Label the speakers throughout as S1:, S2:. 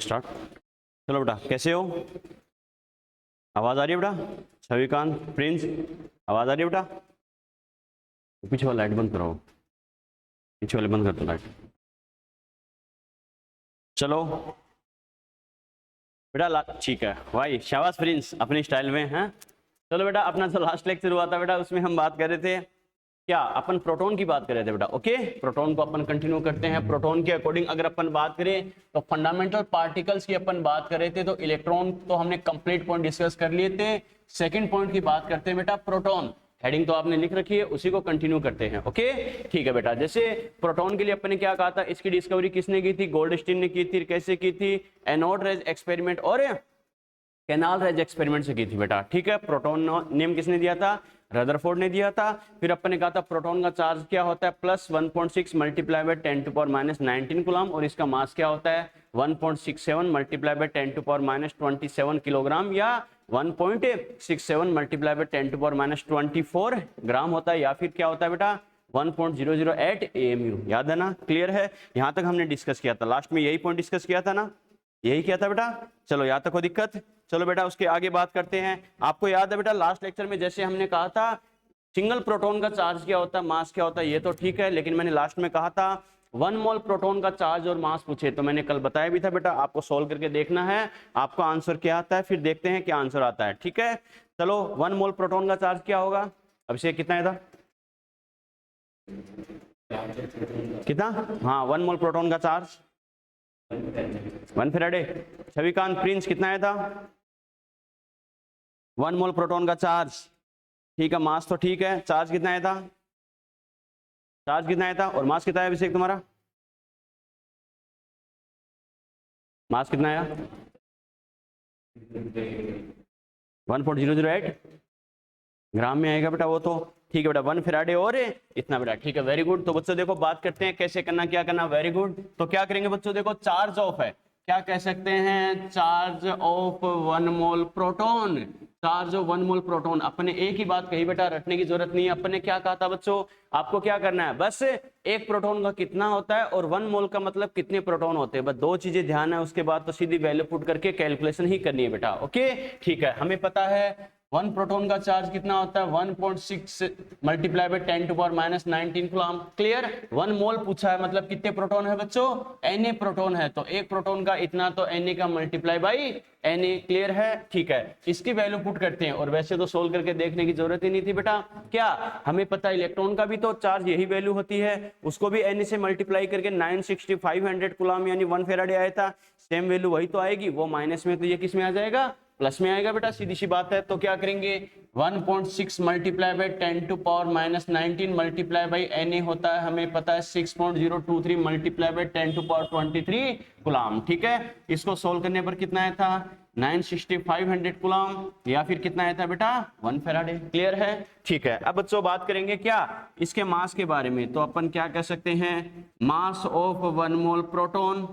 S1: Start. चलो बेटा, कैसे हो? आवाज आ रही है बेटा? छविकांत, प्रिंस, आवाज आ रही है बेटा? पीछे वाला लाइट बंद कराओ, पीछे वाले बंद कर दो लाइट। चलो बेटा, ठीक है भाई, शाबाश प्रिंस, अपने स्टाइल में हैं। चलो बेटा, अपना जो लास्ट लेक्चर हुआ था बेटा, उसमें हम बात कर रहे थे क्या, अपन प्रोटॉन की बात कर रहे थे बेटा। ओके, प्रोटॉन को अपन कंटिन्यू करते हैं। प्रोटॉन के अकॉर्डिंग अगर अपन बात करें तो फंडामेंटल पार्टिकल्स की अपन बात कर रहे थे, तो इलेक्ट्रॉन तो हमने कंप्लीट पॉइंट डिस्कस कर लिए थे। सेकंड पॉइंट की बात करते हैं बेटा, प्रोटॉन। हेडिंग तो आपने लिख रखी है, उसी को कंटिन्यू करते हैं। ओके ठीक है बेटा, जैसे प्रोटॉन के लिए अपन ने क्या कहा था, इसकी डिस्कवरी किसने की थी? गोल्डस्टीन ने की थी। कैसे की थी? एनोड रेज एक्सपेरिमेंट और कैनाल रेज एक्सपेरिमेंट से की थी बेटा। ठीक है, प्रोटॉन नेम किसने दिया था? रदरफोर्ड ने दिया था। फिर अपन ने कहा था प्रोटॉन का चार्ज क्या होता है? प्लस 1.6 मल्टीप्लाई बाय 10⁻⁻19 कूलम, और इसका मास क्या होता है? 1.67 मल्टीप्लाई बाय 10⁻27 किलोग्राम, या 1.67 मल्टीप्लाई बाय 10⁻24 ग्राम होता है, या फिर क्या होता है बेटा? 1.008 AMU। याद है ना? क्लियर है? यहां तक हमने डिस्कस किया था, लास्ट में यही पॉइंट डिस्कस किया था ना, यही किया था बेटा। चलो यहाँ तक कोई दिक्कत? चलो बेटा, उसके आगे बात करते हैं। आपको याद है बेटा, लास्ट लेक्चर में जैसे हमने कहा था सिंगल प्रोटॉन का चार्ज क्या होता है, मास क्या होता है, ये तो ठीक है, लेकिन मैंने लास्ट में कहा था 1 मोल प्रोटॉन का चार्ज और मास पूछे तो मैंने कल बताया भी था बेटा, आपको सोल्व करके देखना है आपका आंसर क्या आता है, फिर देखते हैं क्या आंसर आता है। ठीक है, चलो 1 मोल प्रोटॉन का चार्ज क्या होगा? अभिषेक कितना है था? कितना? हाँ, 1 मोल प्रोटॉन का चार्ज 1 फैराडे। छविकांत, प्रिंस कितना आया था? 1 मोल प्रोटॉन का चार्ज। ठीक है, मास तो ठीक है, चार्ज कितना आया था? चार्ज कितना आया था और मास कितना है अभिषेक तुम्हारा? मास कितना आया? 1.008 ग्राम में आएगा बेटा वो तो। ठीक है बेटा, 1 फैराडे और इतना बेटा। ठीक है, वेरी गुड। तो बच्चों देखो, बात करते हैं कैसे करना, क्या करना। Very good. तो क्या करेंगे बच्चों, देखो चार्ज ऑफ है, क्या कह सकते हैं? Charge of 1 mole proton. Charge of 1 mole proton. अपने एक ही बात कही बेटा, रटने की जरूरत नहीं है। अपने क्या कहा था बच्चों, आपको क्या करना है, बस एक प्रोटॉन का कितना होता है और 1 मोल का मतलब कितने प्रोटॉन होते हैं, बस दो चीजें ध्यान है, उसके बाद तो सीधी वैल्यू पुट करके कैलकुलेशन ही करनी है बेटा। ओके ठीक है, हमें पता है 1 प्रोटॉन का चार्ज कितना होता है? 1.6 मल्टीप्लाई बाय 10⁻⁻19 कूलम। क्लियर? 1 मोल पूछा है, मतलब कितने प्रोटॉन है बच्चों? Na प्रोटॉन है, तो एक प्रोटॉन का इतना, तो Na का मल्टीप्लाई बाई Na। क्लियर है? ठीक है, इसकी वैल्यू पुट करते हैं, और वैसे तो सोल्व करके देखने की जरूरत ही नहीं थी बेटा। क्या हमें पता है इलेक्ट्रॉन का भी तो चार्ज यही वैल्यू होती है, उसको भी Na से मल्टीप्लाई करके 96500 कूलम यानी 1 फैराडे आया था, सेम वैल्यू वही तो आएगी। वो माइनस में, तो ये किस में आ जाएगा? प्लस में आएगा बेटा, सीधी सी बात है। तो क्या करेंगे, 1.6 multiply by 10⁻⁻19 multiply by Na होता है, हमें पता है 6.023 मल्टीप्लाई बाई 10⁻23 कूलम। ठीक है, इसको सोल्व करने पर कितना आया था? 96500 कूलम, या फिर कितना आया था बेटा? 1 फैराडे। क्लियर है? ठीक है, अब बच्चों बात करेंगे क्या, इसके मास के बारे में। तो अपन क्या कह सकते हैं, mass of 1 mole proton.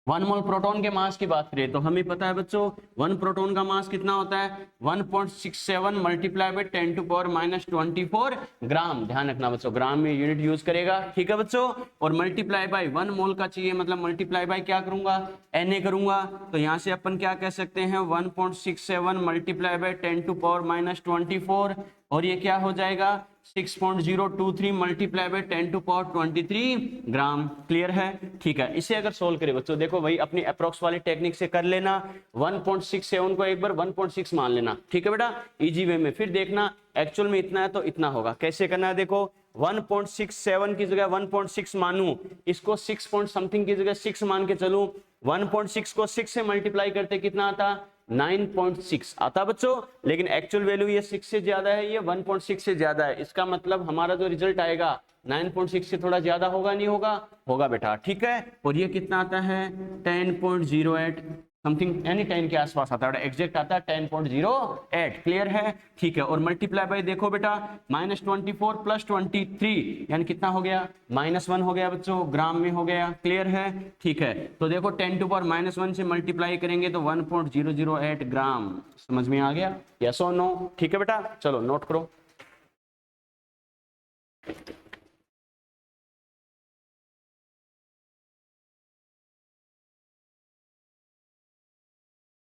S1: 1 mole proton के मास की बात करें तो हमें पता है बच्चों 1 प्रोटॉन का मास कितना होता है? 1.67 मल्टीप्लाई बाय 10⁻⁻24 ग्राम। ध्यान रखना बच्चों, ग्राम में यूनिट यूज करेगा। ठीक है बच्चों, और मल्टीप्लाई बाय 1 मोल का चाहिए, मतलब मल्टीप्लाई बाय क्या करूंगा? Na करूंगा। तो यहां से अपन क्या कह सकते हैं, 1.67 मल्टीप्लाई बाय 10⁻⁻24, और ये क्या हो जाएगा? 6.023 मल्टीप्लाई बाय 10⁻23 ग्राम। क्लियर है? ठीक है, इसे अगर सोल्व करें बच्चों, देखो वही अपनी अप्रोक्स वाली टेक्निक से कर लेना। 1.67 को एक बार 1.6 मान लेना। ठीक है बेटा, इजी वे में। फिर देखना एक्चुअल में इतना है तो इतना होगा। कैसे करना है, देखो 1.67 की जगह 1.6 मानूं, इसको 6 पॉइंट समथिंग की जगह 6 मान के चलूं, 1.6 को 6 से मल्टीप्लाई करते कितना आता? 9.6 आता बच्चों, लेकिन एक्चुअल वैल्यू ये 6 से ज्यादा है, ये 1.6 से ज्यादा है। इसका मतलब हमारा जो रिजल्ट आएगा 9.6 से थोड़ा ज्यादा होगा, नहीं होगा? होगा बेटा। ठीक है, और ये कितना आता है? 10.08 समथिंग, यानी 10 के आसपास आता है, एग्जैक्ट आता है 10.08। क्लियर है? ठीक है, और मल्टीप्लाई बाय देखो बेटा, -24 प्लस 23 यानी कितना हो गया? -1 हो गया बच्चों, ग्राम में हो गया। क्लियर है? ठीक है, तो देखो 10⁻⁻1 से मल्टीप्लाई करेंगे तो 1.008 ग्राम। समझ में आ गया? Yes or no? ठीक है बेटा, चलो नोट करो।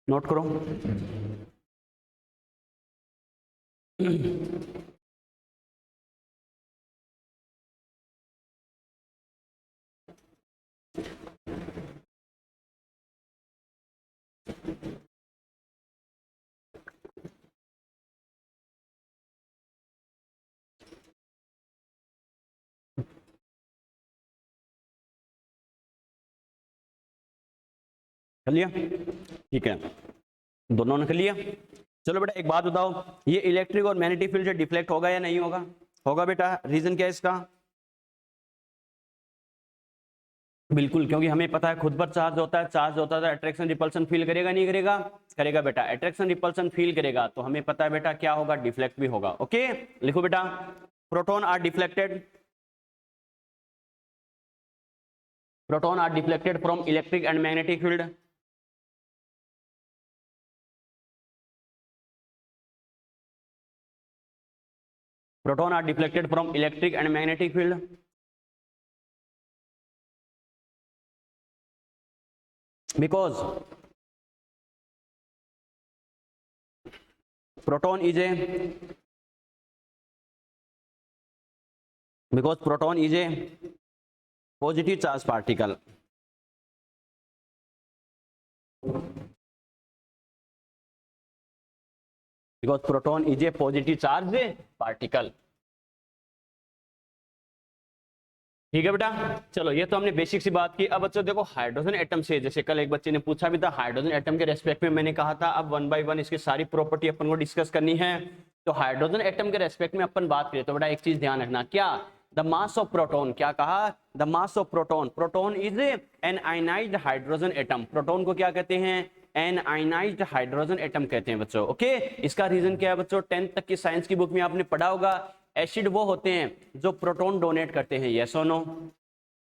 S1: नोट करो। कर लिया? ठीक है, दोनों ने कर लिया। चलो बेटा एक बात बताओ, ये इलेक्ट्रिक और मैग्नेटिक फील्ड से डिफ्लेक्ट होगा या नहीं होगा? होगा बेटा। रीजन क्या है इसका? बिल्कुल, क्योंकि हमें पता है खुद पर चार्ज होता है, चार्ज होता है तो अट्रैक्शन रिपल्सन फील करेगा नहीं करेगा? करेगा बेटा। अट्रैक्शन रिपल्सन फील करेगा तो हमें पता है बेटा क्या होगा? डिफ्लेक्ट भी होगा। ओके, लिखो बेटा, proton are deflected, proton are deflected from electric and magnetic field. Proton are deflected from electric and magnetic field. Because proton is a positive charge particle. Because proton is a positive charge particle. ठीक है बेटा। चलो ये तो हमने basic सी बात की। अब बच्चों देखो हाइड्रोजन एटम से, जैसे कल एक बच्चे ने पूछा भी था, हाइड्रोजन एटम के रेस्पेक्ट में मैंने कहा था अब 1 बाय 1 इसकी सारी प्रॉपर्टी अपन को डिस्कस करनी है। तो हाइड्रोजन एटम के रेस्पेक्ट में अपन बात करें तो बेटा एक चीज ध्यान रखना, क्या? The mass of proton. क्या कहा? The mass of proton. Proton is an ionised hydrogen atom. Proton को क्या कहते हैं? एन आयनाइज्ड हाइड्रोजन एटम कहते हैं बच्चों। ओके, इसका रीजन क्या है बच्चों? 10th तक की साइंस की बुक में आपने पढ़ा होगा, एसिड वो होते हैं जो प्रोटॉन डोनेट करते हैं। Yes or no?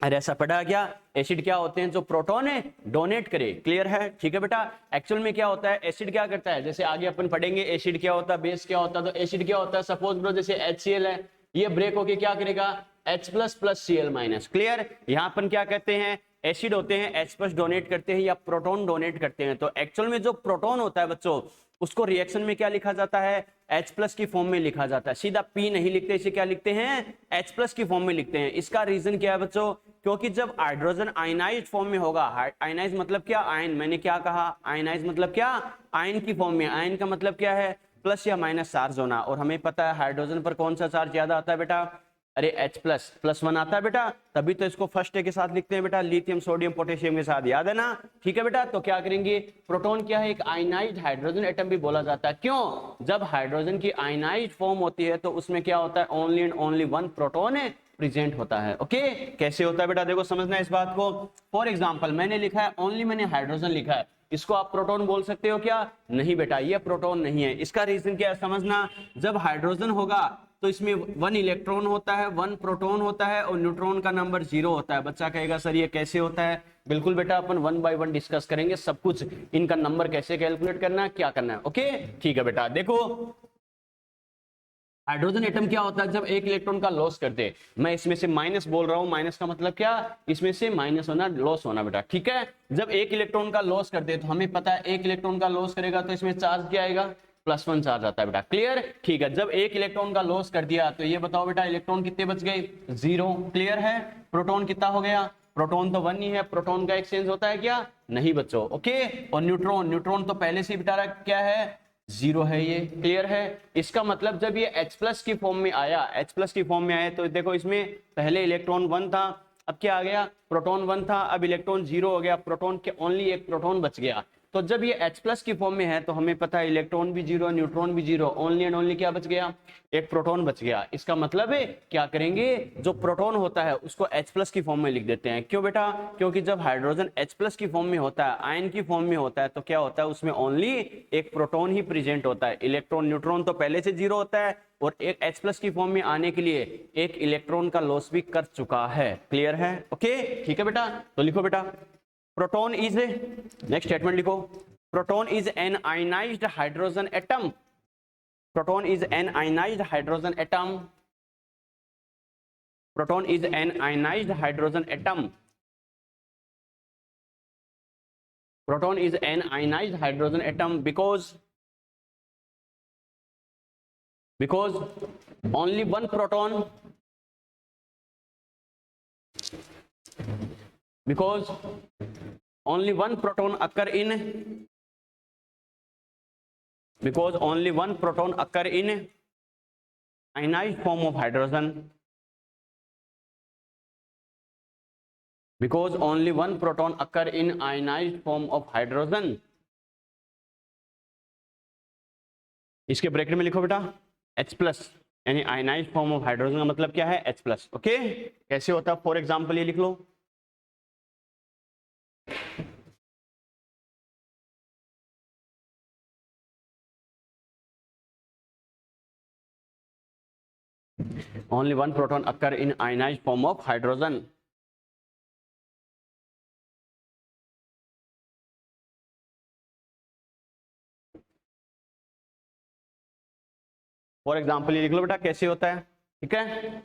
S1: अरे ऐसा पढ़ा क्या? एसिड क्या होते हैं? जो प्रोटॉन है डोनेट करे। क्लियर है? ठीक है बेटा। एक्चुअल में क्या होता है? एसिड क्या करता है, जैसे आगे अपन पढ़ेंगे एसिड क्या होता है, बेस क्या होता है। तो एसिड क्या होता है? सपोज ब्रो जैसे HCl है, ये ब्रेक होके क्या करेगा? H+ + Cl-। क्लियर? यहाँ अपन क्या कहते हैं? एसिड होते हैं H+ डोनेट करते हैं या प्रोटॉन डोनेट करते हैं। तो एक्चुअल में जो प्रोटॉन होता है बच्चों, उसको रिएक्शन में क्या लिखा जाता है? H+ की फॉर्म में लिखा जाता है। सीधा P नहीं लिखते, इसे क्या लिखते हैं? H+ की फॉर्म में लिखते हैं। इसका रीजन क्या है बच्चों? क्योंकि जब हाइड्रोजन आयनाइज्ड फॉर्म में होगा, आयनाइज मतलब क्या? आयन। मैंने क्या कहा? आयनाइज मतलब क्या? आयन की फॉर्म में। आयन का मतलब क्या है? प्लस या माइनस चार्ज होना। और हमें पता है हाइड्रोजन पर कौन सा चार्ज ज्यादा आता है बेटा? अरे H+ +1 आता है बेटा, तभी तो इसको फर्स्ट के साथ लिखते हैं बेटा, लिथियम सोडियम पोटेशियम के साथ। याद है ना? ठीक है बेटा। तो क्या करेंगे? प्रोटॉन क्या है? एक आयनाइज्ड हाइड्रोजन एटम भी बोला जाता है। क्यों? जब हाइड्रोजन की आयनाइज्ड फॉर्म होती है तो उसमें क्या होता है? ओनली एंड ओनली 1 प्रोटॉन है प्रेजेंट होता है। ओके, कैसे होता है बेटा? देखो समझना इस बात को। फॉर एग्जांपल मैंने लिखा है ओनली, मैंने हाइड्रोजन लिखा है, इसको आप प्रोटॉन बोल सकते हो क्या? नहीं बेटा, ये प्रोटॉन नहीं है। इसका रीजन क्या है समझना, जब हाइड्रोजन होगा तो इसमें 1 इलेक्ट्रॉन होता है, 1 प्रोटॉन होता है और न्यूट्रॉन का नंबर 0 होता है। बच्चा कहेगा सर ये कैसे होता है? बिल्कुल बेटा, अपन 1 बाय 1 डिस्कस करेंगे सब कुछ, इनका नंबर कैसे कैलकुलेट करना है, क्या करना है। ओके ठीक है बेटा। देखो हाइड्रोजन एटम क्या होता है? जब एक इलेक्ट्रॉन का लॉस करते हैं, मैं इसमें से माइनस बोल रहा हूं, माइनस का मतलब क्या? इसमें से माइनस होना, लॉस होना बेटा। ठीक है, जब एक इलेक्ट्रॉन का लॉस करते हैं तो हमें पता है एक इलेक्ट्रॉन का लॉस करेगा तो इसमें चार्ज क्या आएगा? +1 चार्ज आता है बेटा। क्लियर? ठीक है, जब एक इलेक्ट्रॉन का लॉस कर दिया तो ये बताओ बेटा इलेक्ट्रॉन कितने बच गए? 0। क्लियर है? प्रोटॉन कितना हो गया? प्रोटॉन तो 1 ही है, प्रोटॉन का एक्सचेंज होता है क्या? नहीं बच्चों। ओके, और न्यूट्रॉन, न्यूट्रॉन तो पहले से बेटा क्या है? 0 है ये। क्लियर है? इसका मतलब जब ये H+ की फॉर्म में आया, H+ की फॉर्म में आया तो देखो इसमें पहले इलेक्ट्रॉन 1 था, अब क्या आ गया? प्रोटॉन 1 था, अब इलेक्ट्रॉन 0 हो गया, प्रोटॉन के ओनली एक प्रोटॉन बच गया। तो जब ये H+ की फॉर्म में है तो हमें पता है इलेक्ट्रॉन भी 0, न्यूट्रॉन भी 0, ओनली एंड ओनली क्या बच गया? एक प्रोटॉन बच गया। इसका मतलब है क्या करेंगे? जो प्रोटॉन होता है उसको H+ की फॉर्म में लिख देते हैं। क्यों बेटा? क्योंकि जब हाइड्रोजन H+ की फॉर्म में होता है, आयन की फॉर्म में होता है, तो क्या होता है? उसमें ओनली एक प्रोटॉन ही प्रेजेंट होता है। इलेक्ट्रॉन न्यूट्रॉन तो पहले से 0 होता है और एक H+ की फॉर्म में आने के लिए एक इलेक्ट्रॉन का लॉस भी कर चुका है। क्लियर है? ओके ठीक है बेटा। तो लिखो बेटा प्रोटॉन इज, नेक्स्ट स्टेटमेंट लिखो, proton is an ionised hydrogen atom. Proton is an ionised hydrogen atom. Proton is an ionised hydrogen atom proton is an ionized hydrogen atom because only one proton occur in ionized form of hydrogen, because only one proton occur in ionized form of hydrogen. इसके bracket में लिखो बेटा H+, यानी ionised form of hydrogen का मतलब क्या है H+. Okay, कैसे होता है? फॉर एग्जांपल ये लिख लो, only one proton occur in ionized form of hydrogen. For example ये लिख लो बेटा कैसे होता है, ठीक है।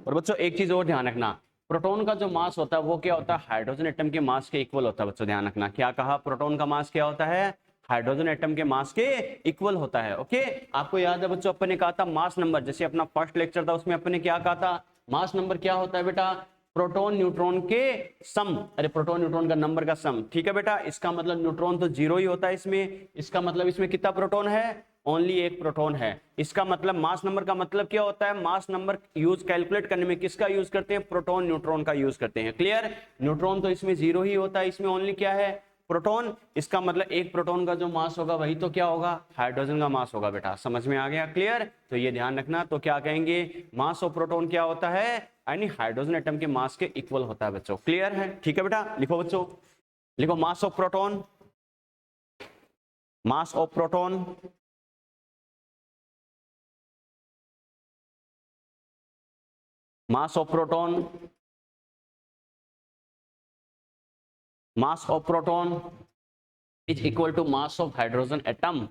S1: और बच्चों एक चीज और ध्यान रखना, प्रोटॉन का जो मास होता है वो क्या होता है? हाइड्रोजन एटम के मास के इक्वल होता है। बच्चों ध्यान रखना, क्या कहा? प्रोटॉन का मास क्या होता है? हाइड्रोजन एटम के मास के इक्वल होता है। ओके, आपको याद है बच्चों अपन ने कहा था मास नंबर, जैसे अपना फर्स्ट लेक्चर था उसमें अपन ने क्या कहा था? मास नंबर क्या होता है बेटा? प्रोटॉन न्यूट्रॉन के सम। अरे प्रोटॉन न्यूट्रॉन का नंबर का सम, ठीक है बेटा। इसका मतलब न्यूट्रॉन तो 0 ही होता है इसमें, इसका मतलब इसमें कितना प्रोटॉन है? ओनली एक प्रोटॉन है। इसका मतलब मास नंबर का मतलब क्या होता है? मास नंबर यूज कैलकुलेट करने में किसका यूज करते हैं? प्रोटॉन न्यूट्रॉन का यूज करते हैं। क्लियर? न्यूट्रॉन तो इसमें 0 ही होता है, इसमें ओनली क्या है? प्रोटॉन। इसका मतलब एक प्रोटॉन का जो मास होगा वही तो क्या होगा? हाइड्रोजन का मास होगा बेटा। समझ में आ गया? क्लियर? तो ये ध्यान रखना। तो क्या कहेंगे? मास ऑफ प्रोटॉन क्या होता है? यानी हाइड्रोजन एटम के मास के इक्वल होता है बच्चों। क्लियर है? ठीक है बेटा, लिखो बच्चों, लिखो मास of proton, mass of proton mass of proton is equal to mass of hydrogen atom.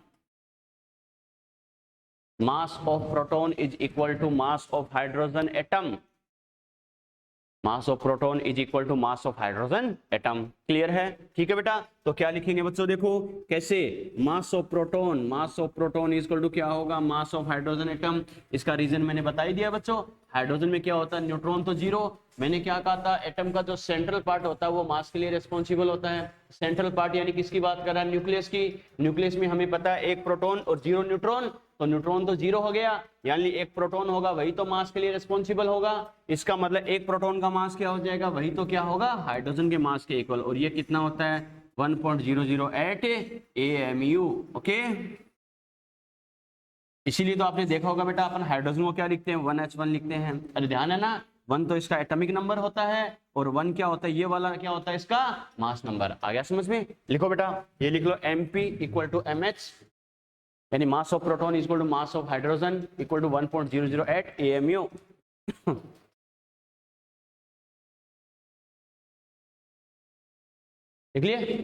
S1: Mass of proton is equal to mass of hydrogen atom. Mass of proton is equal to mass of hydrogen atom. Clear है? ठीक है बेटा। तो क्या लिखेंगे बच्चों? देखो कैसे, mass of proton is equal to क्या होगा? Mass of hydrogen atom. इसका रीजन मैंने बता ही दिया बच्चों। हाइड्रोजन में क्या होता है? न्यूट्रॉन तो 0। मैंने क्या कहा था? एटम का जो सेंट्रल पार्ट होता है वो मास के लिए रिस्पॉन्सिबल होता है। सेंट्रल पार्ट यानी किसकी बात कर रहा है? न्यूक्लियस की। न्यूक्लियस में हमें पता है 1 प्रोटॉन और 0 न्यूट्रॉन, तो न्यूट्रॉन तो 0 हो गया, यानी 1 प्रोटॉन होगा वही तो मास के लिए रिस्पॉन्सिबल होगा। इसका मतलब 1 प्रोटॉन का मास क्या हो जाएगा? वही तो क्या होगा? हाइड्रोजन के मास के इक्वल। और ये कितना होता है? 1.008 AMU। ओके, इसीलिए तो आपने देखा होगा बेटा अपन हाइड्रोजन को क्या लिखते हैं? 1H1 लिखते हैं। अरे ध्यान है ना, 1 तो इसका एटॉमिक नंबर होता है और 1 क्या होता है? ये वाला क्या होता है? इसका मास नंबर। आ गया समझ में? लिखो बेटा, ये लिख लो MP इक्वल टू MH, यानी mass of proton equal to mass of hydrogen equal to 1.008 AMU। लिख लिए?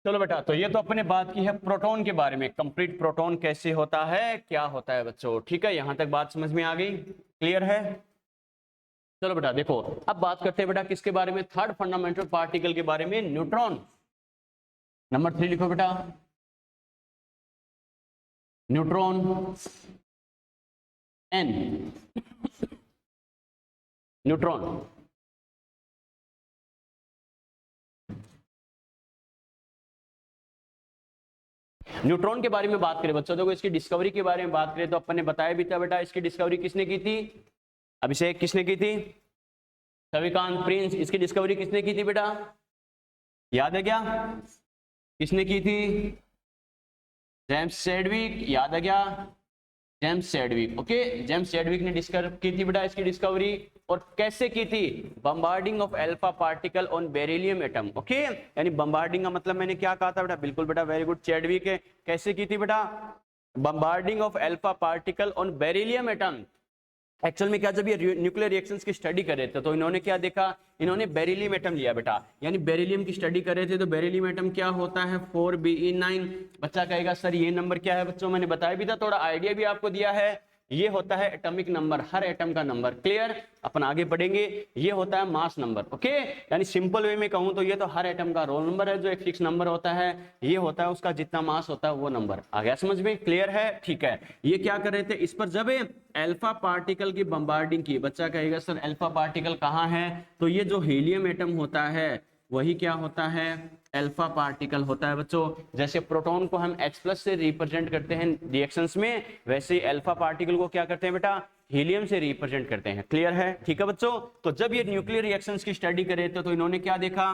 S1: चलो बेटा, तो ये तो अपने बात की है प्रोटॉन के बारे में, कंप्लीट प्रोटॉन कैसे होता है, क्या होता है बच्चों। ठीक है, यहां तक बात समझ में आ गई? क्लियर है? चलो बेटा देखो, अब बात करते हैं बेटा किसके बारे में? थर्ड फंडामेंटल पार्टिकल के बारे में, न्यूट्रॉन। नंबर 3 लिखो बेटा, न्यूट्रॉन N। न्यूट्रॉन न्यूट्रॉन के बारे में बात करें बच्चों, देखो इसकी डिस्कवरी के बारे में बात करें तो अपन ने बताया भी था बेटा, इसकी डिस्कवरी किसने की थी? अभिषेक किसने की थी? सविकांत प्रिंस। इसकी डिस्कवरी किसने की थी बेटा? याद है क्या? किसने की थी? James Chadwick. याद है क्या? James Chadwick. Okay, James Chadwick ने डिस्कवर की थी बेटा इसकी डिस्कवरी। और कैसे की थी? Bombarding of alpha particle on beryllium atom. Okay, यानी बम्बार्डिंग का मतलब मैंने क्या कहा था बेटा? बिल्कुल बेटा, वेरी गुड। चैडविक कैसे की थी बेटा? Bombarding of alpha particle on beryllium atom. Actual में क्या, जब ये न्यूक्लियर रिएक्शंस की स्टडी कर रहे थे तो इन्होंने क्या देखा? इन्होंने बेरिलियम एटम लिया बेटा, यानी बेरिलियम की स्टडी कर रहे थे। तो बेरिलियम एटम क्या होता है? 4Be9। बच्चा कहेगा सर ये नंबर क्या है? बच्चों मैंने बताया भी था, थोड़ा आइडिया भी आपको दिया है। ये होता है एटॉमिक नंबर, हर एटम का नंबर। क्लियर, अपन आगे बढ़ेंगे। ये होता है मास नंबर। ओके, यानी सिंपल वे में कहूं तो ये तो हर एटम का रोल नंबर है जो एक फिक्स नंबर होता है, ये होता है उसका जितना मास होता है वो नंबर। आ गया समझ में? क्लियर है? ठीक है। ये क्या कर रहे थे, इस पर जब अल्फा पार्टिकल की बम्बार्डिंग की, बच्चा कहेगा सर अल्फा पार्टिकल कहाँ है, तो ये जो हीलियम एटम होता है वही क्या होता है, अल्फा पार्टिकल होता है बच्चों। जैसे प्रोटॉन को हम H+ से रिप्रेजेंट करते हैं रिएक्शंस में, वैसे ही अल्फा पार्टिकल को क्या करते हैं बेटा, हीलियम से रिप्रेजेंट करते हैं। क्लियर है? ठीक है बच्चों। तो जब ये न्यूक्लियर रिएक्शंस की स्टडी करे थे तो इन्होंने क्या देखा,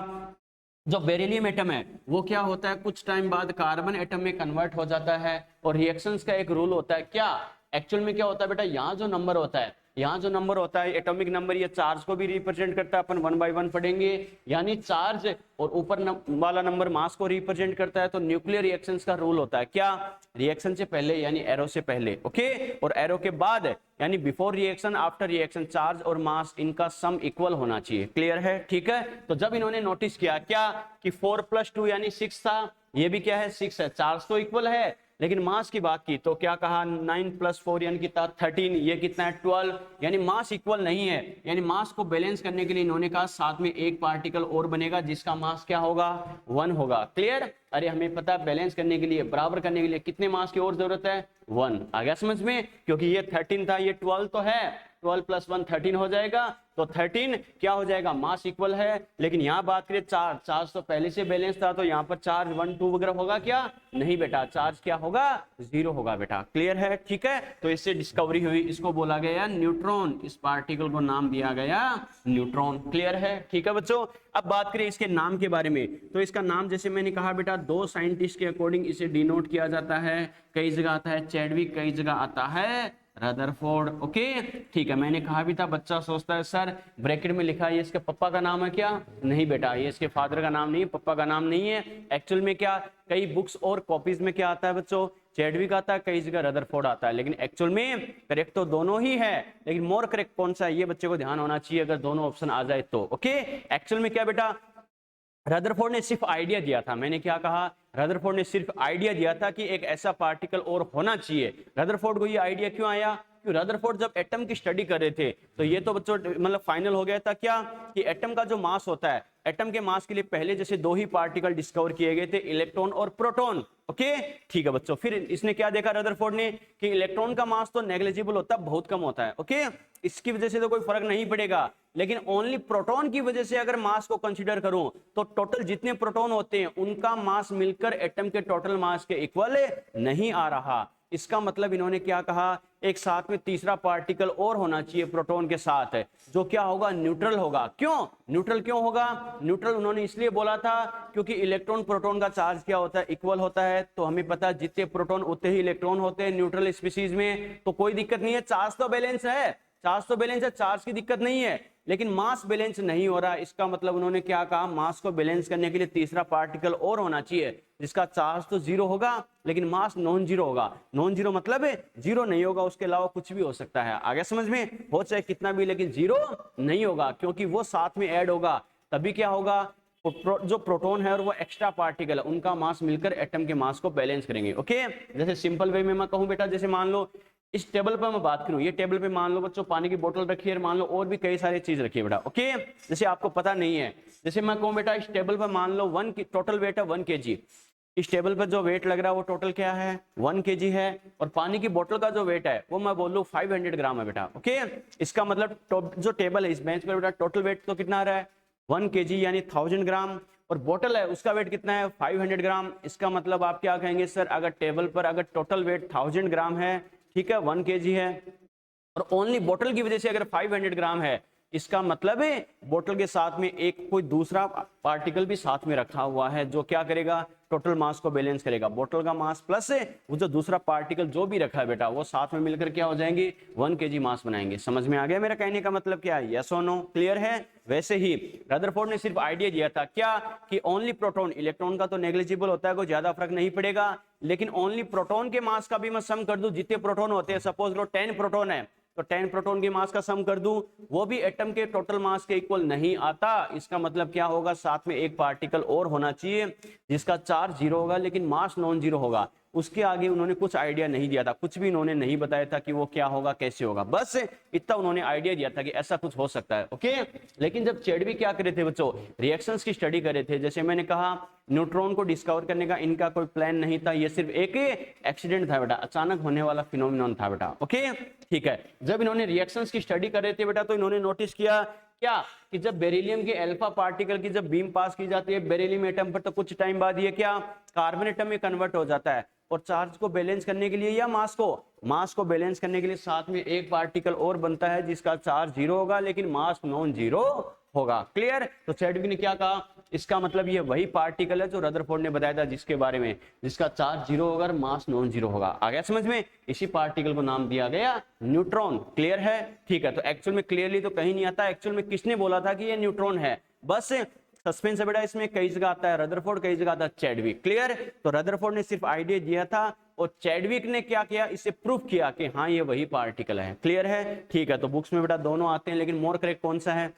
S1: जो बेरिलियम एटम है वो क्या होता है, कुछ टाइम बाद कार्बन एटम में कन्वर्ट हो जाता है। और रिएक्शंस का एक रूल होता है, क्या एक्चुअल में क्या होता है बेटा, यहाँ जो नंबर होता है, यहाँ जो नंबर होता है एटॉमिक नंबर, ये चार्ज को भी रिप्रेजेंट करता है, अपन 1 बाय 1 पढ़ेंगे। यानी चार्ज और ऊपर वाला नंबर मास को रिप्रेजेंट करता है। तो न्यूक्लियर रिएक्शंस का रूल होता है क्या, रिएक्शन से पहले यानी एरो से पहले, ओके, और एरो के बाद यानी before reaction after reaction, charge और मास इनका सम इक्वल होना चाहिए। क्लियर है? ठीक है। तो जब इन्होंने नोटिस किया क्या कि 4 + 2 यानी 6 था, ये भी क्या है 6 है, चार्ज तो इक्वल है, लेकिन मास की बात की तो क्या कहा 9 + 4 यानी कितना 13, ये कितना है 12, यानी मास इक्वल नहीं है। यानी मास को बैलेंस करने के लिए इन्होंने कहा साथ में एक पार्टिकल और बनेगा जिसका मास क्या होगा 1 होगा। क्लियर? अरे हमें पता है बैलेंस करने के लिए, बराबर करने के लिए कितने मास की और जरूरत है 1। आ गया समझ में? क्योंकि ये 13 था, ये 12 तो है, 12 + 1 13 हो जाएगा। तो 13 क्या हो जाएगा, मास इक्वल है। लेकिन यहाँ बात करें चार्ज तो पहले से बैलेंस था, तो यहाँ पर चार्ज 1 2 वगैरह होगा क्या, नहीं बेटा, चार्ज क्या होगा 0 होगा बेटा। क्लियर है? ठीक है। तो इससे डिस्कवरी हुई, इसको बोला गया न्यूट्रॉन, इस पार्टिकल को नाम दिया गया न्यूट्रॉन। क्लियर है? ठीक है बच्चों। अब बात करें इसके नाम के बारे में, तो इसका नाम जैसे मैंने कहा बेटा, 2 साइंटिस्ट के अकॉर्डिंग इसे डिनोट किया जाता है। कई जगह आता है चैडविक, कई जगह आता है रदरफोर्ड। ओके, ठीक है। मैंने कहा भी था, बच्चा सोचता है सर ब्रैकेट में लिखा है ये इसके पापा का नाम है क्या, नहीं बेटा, ये इसके फादर का नाम नहीं है, पापा का नाम नहीं है। एक्चुअल में क्या, कई बुक्स और कॉपीज में क्या आता है बच्चों, चैडविक आता है, कई जगह रदरफोर्ड आता है। लेकिन एक्चुअल में करेक्ट तो दोनों ही है, लेकिन मोर करेक्ट कौन सा है ये बच्चे को ध्यान होना चाहिए अगर दोनों ऑप्शन आ जाए तो। ओके, एक्चुअल में क्या बेटा, रदरफोर्ड ने सिर्फ आइडिया दिया था। मैंने क्या कहा, रदरफोर्ड ने सिर्फ आइडिया दिया था कि एक ऐसा पार्टिकल और होना चाहिए। रदरफोर्ड को ये आइडिया क्यों आया, कि रदरफोर्ड जब एटम की स्टडी कर रहे थे तो ये तो बच्चों मतलब फाइनल हो गया था क्या, कि एटम का जो मास होता है, एटम के मास के लिए पहले जैसे 2 ही पार्टिकल डिस्कवर किए गए थे, इलेक्ट्रॉन और प्रोटॉन। ओके, ठीक है बच्चों। फिर इसने क्या देखा रदरफोर्ड ने, कि इलेक्ट्रॉन का मास तो नेग्लिजिबल होता है, बहुत कम होता है। ओके, इसकी वजह से तो कोई फर्क नहीं पड़ेगा, लेकिन ओनली प्रोटॉन की वजह से अगर मास को कंसीडर करूं तो टोटल जितने प्रोटॉन होते हैं उनका मास मिलकर एटम के टोटल मास के इक्वल नहीं आ रहा। इसका मतलब इन्होंने क्या कहा, एक साथ में तीसरा पार्टिकल और होना चाहिए प्रोटॉन के साथ, जो क्या होगा, न्यूट्रल होगा। क्यों न्यूट्रल, क्यों होगा न्यूट्रल, उन्होंने इसलिए बोला था क्योंकि इलेक्ट्रॉन प्रोटॉन का चार्ज क्या होता है, इक्वल होता है। तो हमें पता है जितने प्रोटॉन उतने ही इलेक्ट्रॉन होते हैं न्यूट्रल स्पीशीज में, तो कोई दिक्कत नहीं है, चार्ज तो बैलेंस है, चार्ज तो बैलेंस है, चार्ज की दिक्कत नहीं है, लेकिन मास बैलेंस नहीं हो रहा। इसका मतलब उन्होंने क्या कहा, मास को बैलेंस करने के लिए तीसरा पार्टिकल और होना चाहिए जिसका चार्ज तो 0 होगा लेकिन मास नॉन जीरो होगा। नॉन जीरो मतलब 0 नहीं होगा, उसके अलावा कुछ भी हो सकता है। आगे समझ में, हो चाहे कितना भी, लेकिन 0 नहीं होगा, क्योंकि वो साथ में ऐड होगा। तभी क्या होगा, जो प्रोटॉन है और वो एक्स्ट्रा पार्टिकल है उनका मास मिलकर एटम के मास को बैलेंस करेंगे। ओके, जैसे सिंपल वे में मैं कहूं बेटा, जैसे मान लो इस टेबल पर मैं बात करूं, ये टेबल पे मान लो बच्चों पानी की बोतल रखी है, मान लो और भी कई सारी चीज रखी है बेटा। ओके, जैसे आपको पता नहीं है, जैसे मैं कहूं बेटा इस टेबल पर मान लो टोटल वेट है 1 kg, इस टेबल पर जो वेट लग रहा है वो टोटल क्या है 1 kg है, और पानी की बोतल का जो वेट है वो मैं बोल लूं 500 ग्राम है बेटा। ओके, इसका मतलब जो टेबल है इस बेंच पर बेटा टोटल वेट तो कितना आ रहा है 1 kg यानी 1000 ग्राम, और बोतल है उसका वेट कितना है 500 ग्राम। इसका मतलब आप क्या कहेंगे, सर अगर टेबल पर अगर टोटल वेट 1000 ग्राम है, ठीक है 1 kg है, और ओनली बोतल की वजह से अगर 500 ग्राम है, इसका मतलब है बोतल के साथ में एक कोई दूसरा पार्टिकल भी साथ में रखा हुआ है जो क्या करेगा, टोटल मास को बैलेंस करेगा। बोतल का मास प्लस वो जो दूसरा पार्टिकल जो भी रखा है बेटा वो साथ में मिलकर क्या हो जाएंगे 1 kg मास बनाएंगे। समझ में आ गया मेरा कहने का मतलब क्या है, यस और नो, क्लियर है। वैसे ही रदरफोर्ड ने सिर्फ आइडिया दिया था क्या, कि ओनली प्रोटॉन, इलेक्ट्रॉन का तो नेग्लिजिबल होता है, कोई ज्यादा फर्क नहीं पड़ेगा, लेकिन ओनली प्रोटॉन के मास का भी मैं सम कर दूं, जितने प्रोटॉन होते हैं, सपोज लो 10 प्रोटॉन है तो 10 प्रोटॉन के मास का सम कर दूं, वो भी एटम के टोटल मास के इक्वल नहीं आता। इसका मतलब क्या होगा, साथ में एक पार्टिकल और होना चाहिए जिसका चार्ज 0 होगा लेकिन मास नॉन जीरो होगा। उसके आगे उन्होंने कुछ आइडिया नहीं दिया था, कुछ भी उन्होंने नहीं बताया था कि वो क्या होगा कैसे होगा, बस इतना उन्होंने आइडिया दिया था कि ऐसा कुछ हो सकता है। ओके, लेकिन जब चैडविक क्या करे थे बच्चों, रिएक्शंस की स्टडी करे थे। जैसे मैंने कहा न्यूट्रॉन को डिस्कवर करने का इनका कोई प्लान नहीं था, ये सिर्फ एक एक्सीडेंट था बेटा, अचानक होने वाला फिनोमिनन था बेटा। ओके ठीक है, जब इन्होंने रिएक्शंस की स्टडी कर रहे थे बेटा तो इन्होंने नोटिस किया क्या कि जब बेरिलियम के अल्फा पार्टिकल की जब बीम पास की जाती है बेरिलियम एटम पर, तो कुछ टाइम बाद ये क्या कार्बन एटम में कन्वर्ट हो जाता है, और चार्ज को बैलेंस करने के लिए या मास को बैलेंस करने के लिए साथ में एक पार्टिकल और बनता है जिसका चार्ज 0 होगा लेकिन मास नॉन जीरो होगा। क्लियर? तो चैडविक ने क्या कहा, इसका मतलब ये वही पार्टिकल है जो रदरफोर्ड ने बताया था, जिसके बारे में जिसका चार्ज 0 होगा और मास नॉन जीरो होगा। आ गया समझ में? इसी पार्टिकल को नाम दिया गया न्यूट्रॉन। क्लियर है? ठीक है, तो एक्चुअल में क्लियरली तो कहीं नहीं आता एक्चुअल में किसने बोला था कि ये न्यूट्रॉन है, बस सस्पेंस है बेटा इसमें। कई जगह आता है रदरफोर्ड, कई जगह आता है चैडविक। क्लियर? तो रदरफोर्ड ने सिर्फ आइडिया दिया था और चैडविक ने क्या किया, इसे प्रूफ किया कि हाँ ये वही पार्टिकल है। क्लियर है? ठीक है, तो बुक्स में बेटा दोनों आते हैं लेकिन मोर करेक्ट कौन सा है,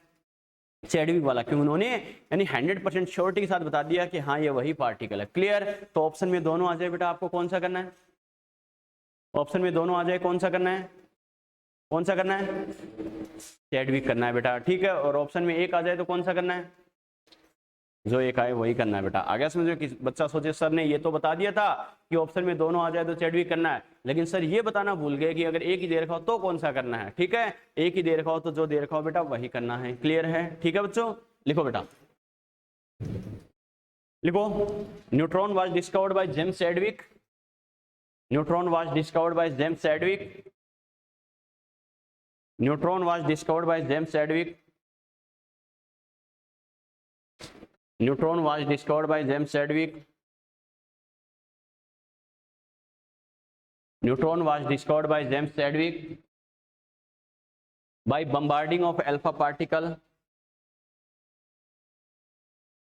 S1: चैडविक वाला, क्योंकि उन्होंने यानी 100% श्योरिटी के साथ बता दिया कि हाँ ये वही पार्टिकल है। क्लियर? तो ऑप्शन में दोनों आ जाए बेटा, आपको कौन सा करना है, ऑप्शन में दोनों आ जाए कौन सा करना है, कौन सा करना है, चैडविक करना है बेटा। ठीक है, और ऑप्शन में एक आ जाए तो कौन सा करना है, जो एक आए वही करना है बेटा। आ गया समझ में? कि बच्चा सोचे सर ने ये तो बता दिया था कि ऑप्शन में दोनों आ जाए तो चैडविक करना है, लेकिन सर ये बताना भूल गए कि अगर एक ही दे रखा हो तो कौन सा करना है। ठीक है, एक ही दे रखा हो तो जो दे रखा हो बेटा वही करना है। क्लियर है? ठीक है बच्चों, लिखो बेटा, लिखो, neutron was discovered by James Chadwick, neutron was discovered by James Chadwick, neutron was discovered by James Chadwick, neutron was discovered by James Chadwick, neutron was discovered by James Chadwick by bombarding of alpha particle,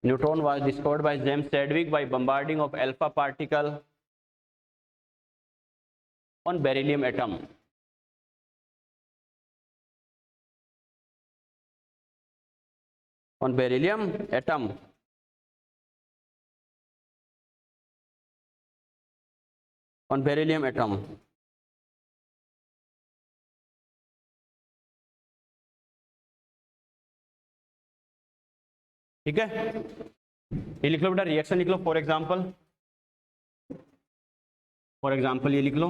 S1: neutron was discovered by James Chadwick by bombarding of alpha particle on beryllium atom, on beryllium atom, on beryllium atom। ठीक है, ये लिख लो बेटा, reaction लिख लो। For example ये लिख लो,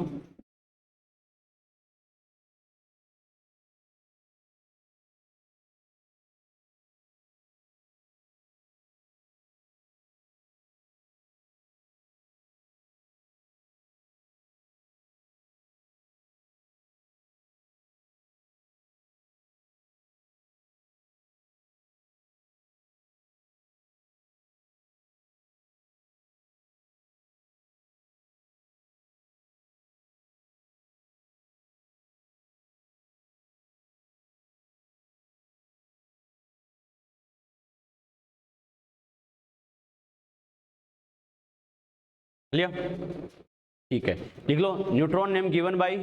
S1: लिया? ठीक है, लिख लो, neutron name given by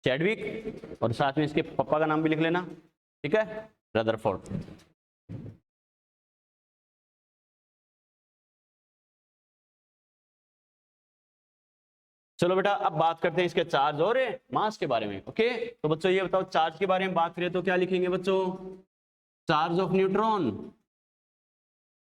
S1: Chadwick, और साथ में इसके पापा का नाम भी लिख लेना। ठीक है, रदरफोर्ड। चलो बेटा, अब बात करते हैं इसके चार्ज और मास के बारे में। ओके, तो बच्चों ये बताओ, चार्ज के बारे में बात करें तो क्या लिखेंगे बच्चों, charge of neutron.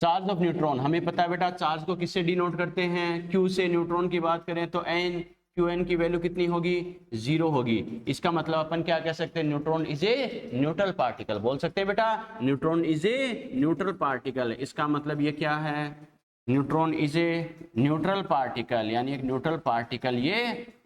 S1: Charge of neutron हमें पता है बेटा, चार्ज को किससे डिनोट करते हैं, क्यू से। न्यूट्रॉन की बात करें तो एन, क्यू एन की वैल्यू कितनी होगी, 0 होगी। इसका मतलब अपन क्या कह सकते हैं, neutron is a neutral particle. बोल सकते हैं बेटा, neutron is a neutral particle. इसका मतलब ये क्या है, neutron is a neutral particle, यानी एक न्यूट्रल पार्टिकल ये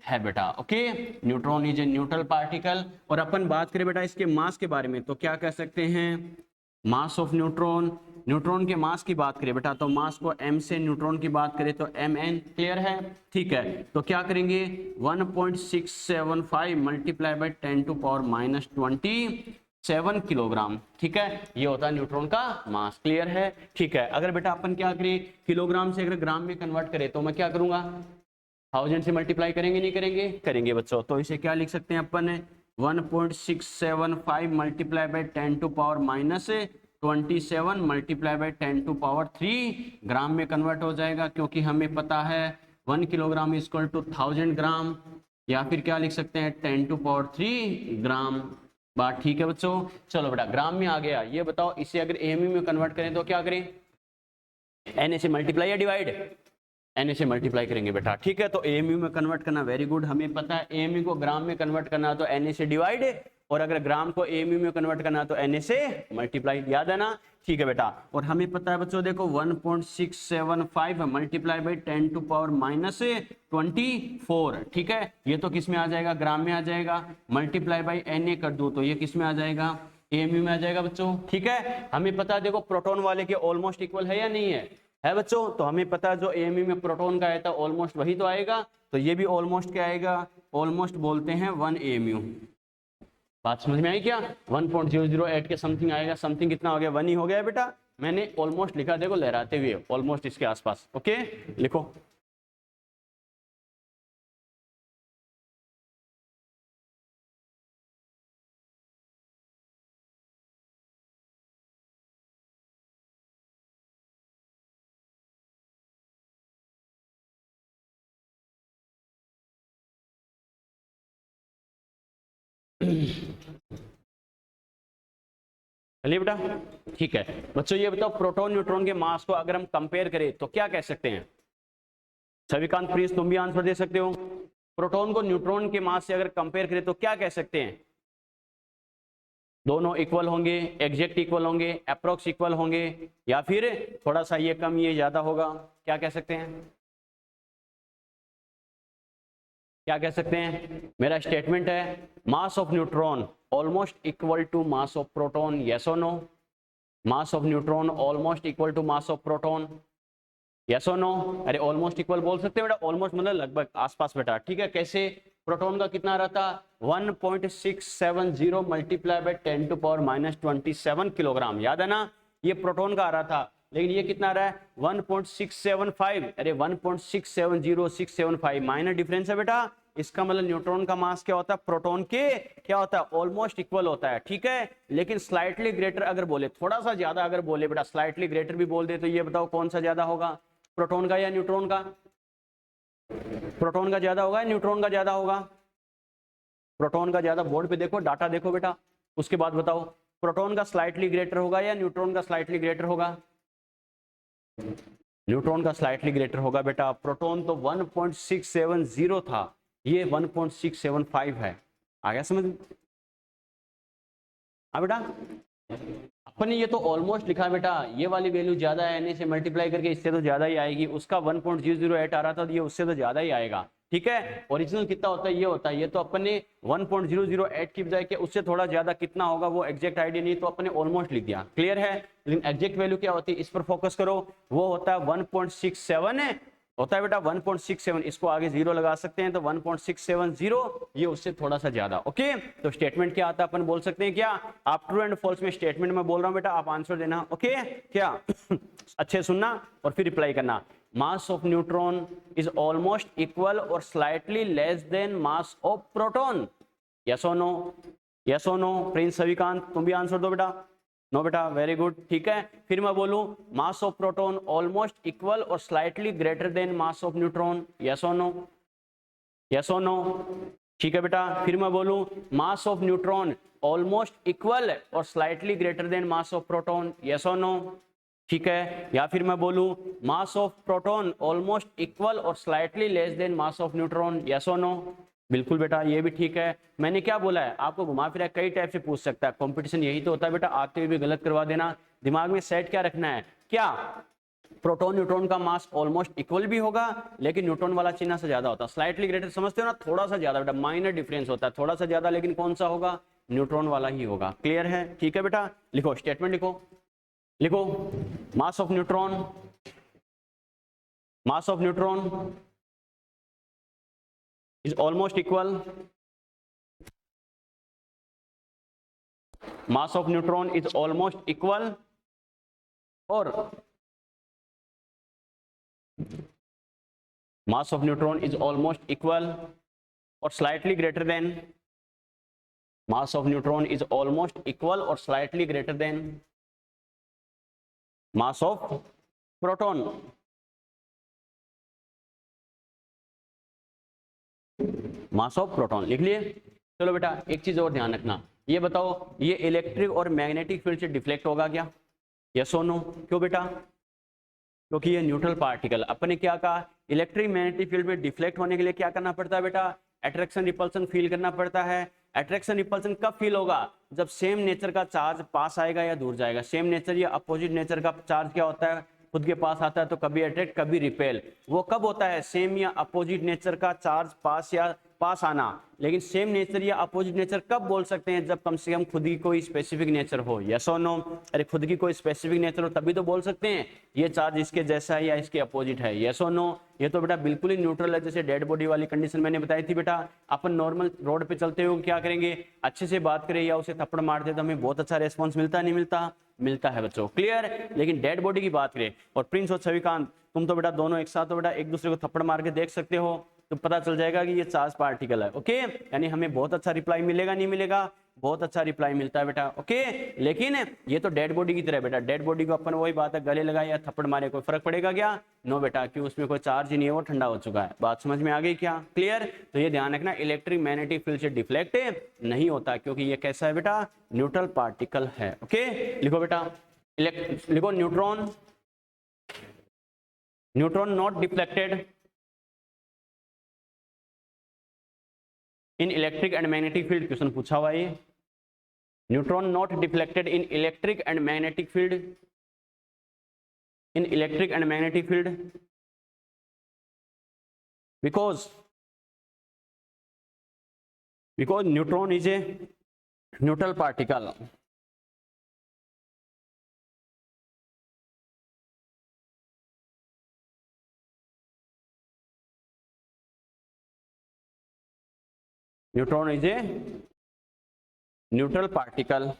S1: है बेटा। Okay, neutron is a neutral particle. और अपन बात करें बेटा इसके मास के बारे में तो क्या कह सकते हैं, मास ऑफ न्यूट्रॉन। न्यूट्रॉन के मास की बात करें बेटा तो मास को m से, न्यूट्रॉन की बात करें तो mn। क्लियर है? ठीक है, तो क्या करेंगे, 1.675 मल्टीप्लाई बाय 10⁻⁻27 किलोग्राम। ठीक है, ये होता है न्यूट्रॉन का मास। क्लियर है? ठीक है, अगर बेटा अपन क्या करें, किलोग्राम से अगर ग्राम में कन्वर्ट करें तो मैं क्या करूंगा, 1000 से मल्टीप्लाई करेंगे, नहीं करेंगे, करेंगे बच्चों। तो इसे क्या लिख सकते हैं अपन, 1.675 मल्टीप्लाई बाय 10⁻⁻27 मल्टीप्लाई बाय 10⁻³ ग्राम में कन्वर्ट हो जाएगा, क्योंकि हमें पता है 1 किलोग्राम इज इक्वल टू 1000 ग्राम, या फिर क्या लिख सकते हैं 10 टू पावर 3 ग्राम। बात ठीक है बच्चों। चलो बेटा ग्राम में आ गया, ये बताओ इसे अगर एमयू में कन्वर्ट करें तो क्या करें, एन से मल्टीप्लाई या डिवाइड, एन से मल्टीप्लाई करेंगे बेटा, ठीक है। तो एमयू में कन्वर्ट करना वेरी गुड, हमें पता है एमयू को ग्राम में कन्वर्ट करना तो एन से डिवाइड, और अगर ग्राम को एमयू में कन्वर्ट करना तो एन से मल्टीप्लाई, याद है ना, ठीक है बेटा। और हमें पता है बच्चों देखो 1.675 मल्टीप्लाई बाई 10 टू पावर -24, ठीक है। ये तो किस में आ जाएगा, ग्राम में आ जाएगा, मल्टीप्लाई बाई एन कर दूं तो ये किस में आ जाएगा, एमयू में आ जाएगा बच्चों, ठीक है। हमें पता है देखो प्रोटॉन वाले के ऑलमोस्ट इक्वल है या नहीं है बच्चों, तो हमें पता है जो एमयू में प्रोटॉन का आया था ऑलमोस्ट वही तो आएगा, तो ये भी ऑलमोस्ट क्या आएगा, ऑलमोस्ट बोलते हैं 1 एमयू। बात समझ में आई क्या, 1.008 के समथिंग आएगा, समथिंग कितना हो गया, 1 ही हो गया बेटा, मैंने ऑलमोस्ट लिखा, देखो लहराते हुए ऑलमोस्ट इसके आसपास, ओके लिखो। चलिए बेटा ठीक है बच्चों, ये बताओ प्रोटॉन न्यूट्रॉन के मास को अगर हम कंपेयर करें तो क्या कह सकते हैं, सविकांत प्लीज तुम भी आंसर दे सकते हो। प्रोटॉन को न्यूट्रॉन के मास से अगर कंपेयर करें तो क्या कह सकते हैं, दोनों इक्वल होंगे, एग्जैक्ट इक्वल होंगे, अप्रोक्स इक्वल होंगे, या फिर थोड़ा सा ये कम ये ज्यादा होगा, क्या कह सकते हैं, क्या कह सकते हैं। मेरा स्टेटमेंट है mass of neutron almost equal to mass of proton, yes or no, mass of neutron almost equal to mass of proton, yes or no. अरे ऑलमोस्ट इक्वल बोल सकते हैं बेटा, ऑलमोस्ट मतलब लगभग आसपास बेटा, ठीक है। कैसे, प्रोटॉन का कितना रहा था 1.670 multiply by 10 to power -27 kilogram, याद है ना, ये प्रोटॉन का आ रहा था, लेकिन ये कितना आ रहा है 1.675, अरे 1.670675 माइनर डिफरेंस है बेटा। इसका मतलब न्यूट्रॉन का मास क्या होता है, प्रोटॉन के क्या होता है, ऑलमोस्ट इक्वल होता है, ठीक है। लेकिन स्लाइटली ग्रेटर अगर बोले, थोड़ा सा ज्यादा अगर बोले बेटा, स्लाइटली ग्रेटर भी बोल दे तो ये बताओ कौन सा ज्यादा होगा, प्रोटॉन का या न्यूट्रॉन का, प्रोटॉन का ज्यादा होगा या न्यूट्रॉन का ज्यादा होगा, प्रोटॉन का ज्यादा। बोर्ड पे देखो, डाटा देखो बेटा, उसके बाद बताओ प्रोटॉन का स्लाइटली ग्रेटर होगा या न्यूट्रॉन का स्लाइटली ग्रेटर होगा, न्यूट्रॉन का स्लाइटली ग्रेटर होगा बेटा। प्रोटॉन तो 1.670 था, ये 1.675 है, आ गया समझ, हाँ बेटा। अपन ने ये तो ऑलमोस्ट लिखा बेटा, ये वाली वैल्यू ज्यादा है, एन से मल्टीप्लाई करके इससे तो ज्यादा ही आएगी, उसका 1.008 आ रहा था, ये उससे तो ज्यादा ही आएगा, ठीक है। ओरिजिनल कितना होता है, ये होता है, ये तो अपन ने 1.008 की बजाय के उससे थोड़ा ज्यादा कितना होगा वो एग्जैक्ट आइडिया नहीं, तो अपन ने ऑलमोस्ट लिख दिया, क्लियर है। लेकिन एग्जैक्ट वैल्यू क्या होती है, इस पर फोकस करो, वो होता है 1.67 है, होता है बेटा 1.67, इसको आगे जीरो लगा सकते हैं तो 1.670, ये उससे थोड़ा सा ज्यादा, ओके। तो स्टेटमेंट क्या आता है, अपन बोल सकते हैं क्या, आप ट्रू एंड फॉल्स में स्टेटमेंट में बोल रहा हूं बेटा, आप आंसर देना, ओके क्या अच्छे सुनना और फिर रिप्लाई करना। Mass of neutron is almost equal or slightly less than mass of proton, yes or no, yes or no. Prince Savikant तुम भी आंसर दो बेटा, नो बेटा, वेरी गुड, ठीक है। फिर मैं बोलूं mass of proton almost equal or slightly greater than mass of neutron, yes or no, yes or no, ठीक है बेटा। फिर मैं बोलूं mass of neutron almost equal or slightly greater than mass of proton, yes or no, ठीक है। या फिर मैं बोलूं mass of proton almost equal or slightly less than mass of neutron, yes or no, बिल्कुल बेटा ये भी ठीक है। मैंने क्या बोला है, आपको घुमा फिरा कई टाइप से पूछ सकता है, कंपटीशन यही तो होता है बेटा, आते हुए भी गलत करवा देना। दिमाग में सेट क्या रखना है, क्या प्रोटॉन न्यूट्रॉन का मास ऑलमोस्ट इक्वल भी होगा, लेकिन न्यूट्रॉन वाला चिन्ह से ज्यादा होता है, स्लाइटली ग्रेटर समझते हो ना, थोड़ा सा ज्यादा बेटा, माइनर डिफरेंस होता है, थोड़ा सा ज्यादा, लेकिन कौन सा होगा, न्यूट्रॉन वाला ही होगा, क्लियर है, ठीक है बेटा। लिखो स्टेटमेंट, लिखो लिखो मास of neutron, mass of neutron is almost equal, mass of neutron is almost equal or mass of neutron is almost equal or slightly greater than, mass of neutron is almost equal or slightly greater than mass of proton, mass of proton, लिख लिए। चलो बेटा एक चीज और ध्यान रखना, ये बताओ ये इलेक्ट्रिक और मैग्नेटिक फील्ड से डिफ्लेक्ट होगा क्या? Yes or no? क्यों बेटा? क्योंकि ये न्यूट्रल पार्टिकल, अपने क्या कहा, इलेक्ट्रिक मैग्नेटिक फील्ड में डिफ्लेक्ट होने के लिए क्या करना पड़ता है बेटा? अट्रैक्शन रिपल्सन फील करना पड़ता है। अट्रैक्शन रिपल्सन कब फील होगा? जब सेम नेचर का चार्ज पास आएगा या दूर जाएगा। सेम नेचर या अपोजिट नेचर का चार्ज क्या होता है, खुद के पास आता है तो कभी अट्रैक्ट कभी रिपेल। वो कब होता है? सेम या अपोजिट नेचर का चार्ज पास या पास आना। लेकिन सेम नेचर या अपोजिट नेचर कब बोल सकते हैं? जब कम से कम खुद की कोई स्पेसिफिक नेचर हो। Yes or no? अरे खुद की कोई स्पेसिफिक नेचर हो तभी तो बोल सकते हैं ये चार्ज इसके जैसा है या इसके अपोजिट है। Yes or no? ये तो बेटा बिल्कुल ही न्यूट्रल है, जैसे डेड बॉडी वाली कंडीशन मैंने बताई थी बेटा। अपन नॉर्मल रोड पे चलते हुए क्या करेंगे, अच्छे से बात करें या उसे थप्पड़ मार दे तो हमें बहुत अच्छा रेस्पॉन्स मिलता है, नहीं मिलता? मिलता है बच्चों, क्लियर। लेकिन डेड बॉडी की बात करें, और प्रिंस और छविकांत तुम तो बेटा दोनों एक साथ तो बेटा एक दूसरे को थप्पड़ मार के देख सकते हो, तो पता चल जाएगा कि ये चार्ज पार्टिकल है। ओके, यानी हमें बहुत अच्छा रिप्लाई मिलेगा, नहीं मिलेगा? बहुत अच्छा रिप्लाई मिलता है बेटा। ओके, लेकिन ये तो डेड बॉडी की तरह बेटा, डेड बॉडी को अपन वही बात है गले लगाए या थप्पड़ मारे कोई फर्क पड़ेगा क्या? नो बेटा, क्यों? उसमें कोई चार्ज ही नहीं है, वो ठंडा हो चुका है। बात समझ में आ गई क्या? क्लियर। तो ये ध्यान रखना, इलेक्ट्रिक मैग्नेटिक फील्ड से डिफ्लेक्ट नहीं होता, क्योंकि ये कैसा है बेटा? न्यूट्रल पार्टिकल है। ओके, लिखो बेटा, लिखो neutron, neutron not deflected in electric and magnetic field. Question पूछा हुआ है, neutron not deflected in electric and magnetic field, in electric and magnetic field because neutron is a neutral particle. Neutron is a neutral particle.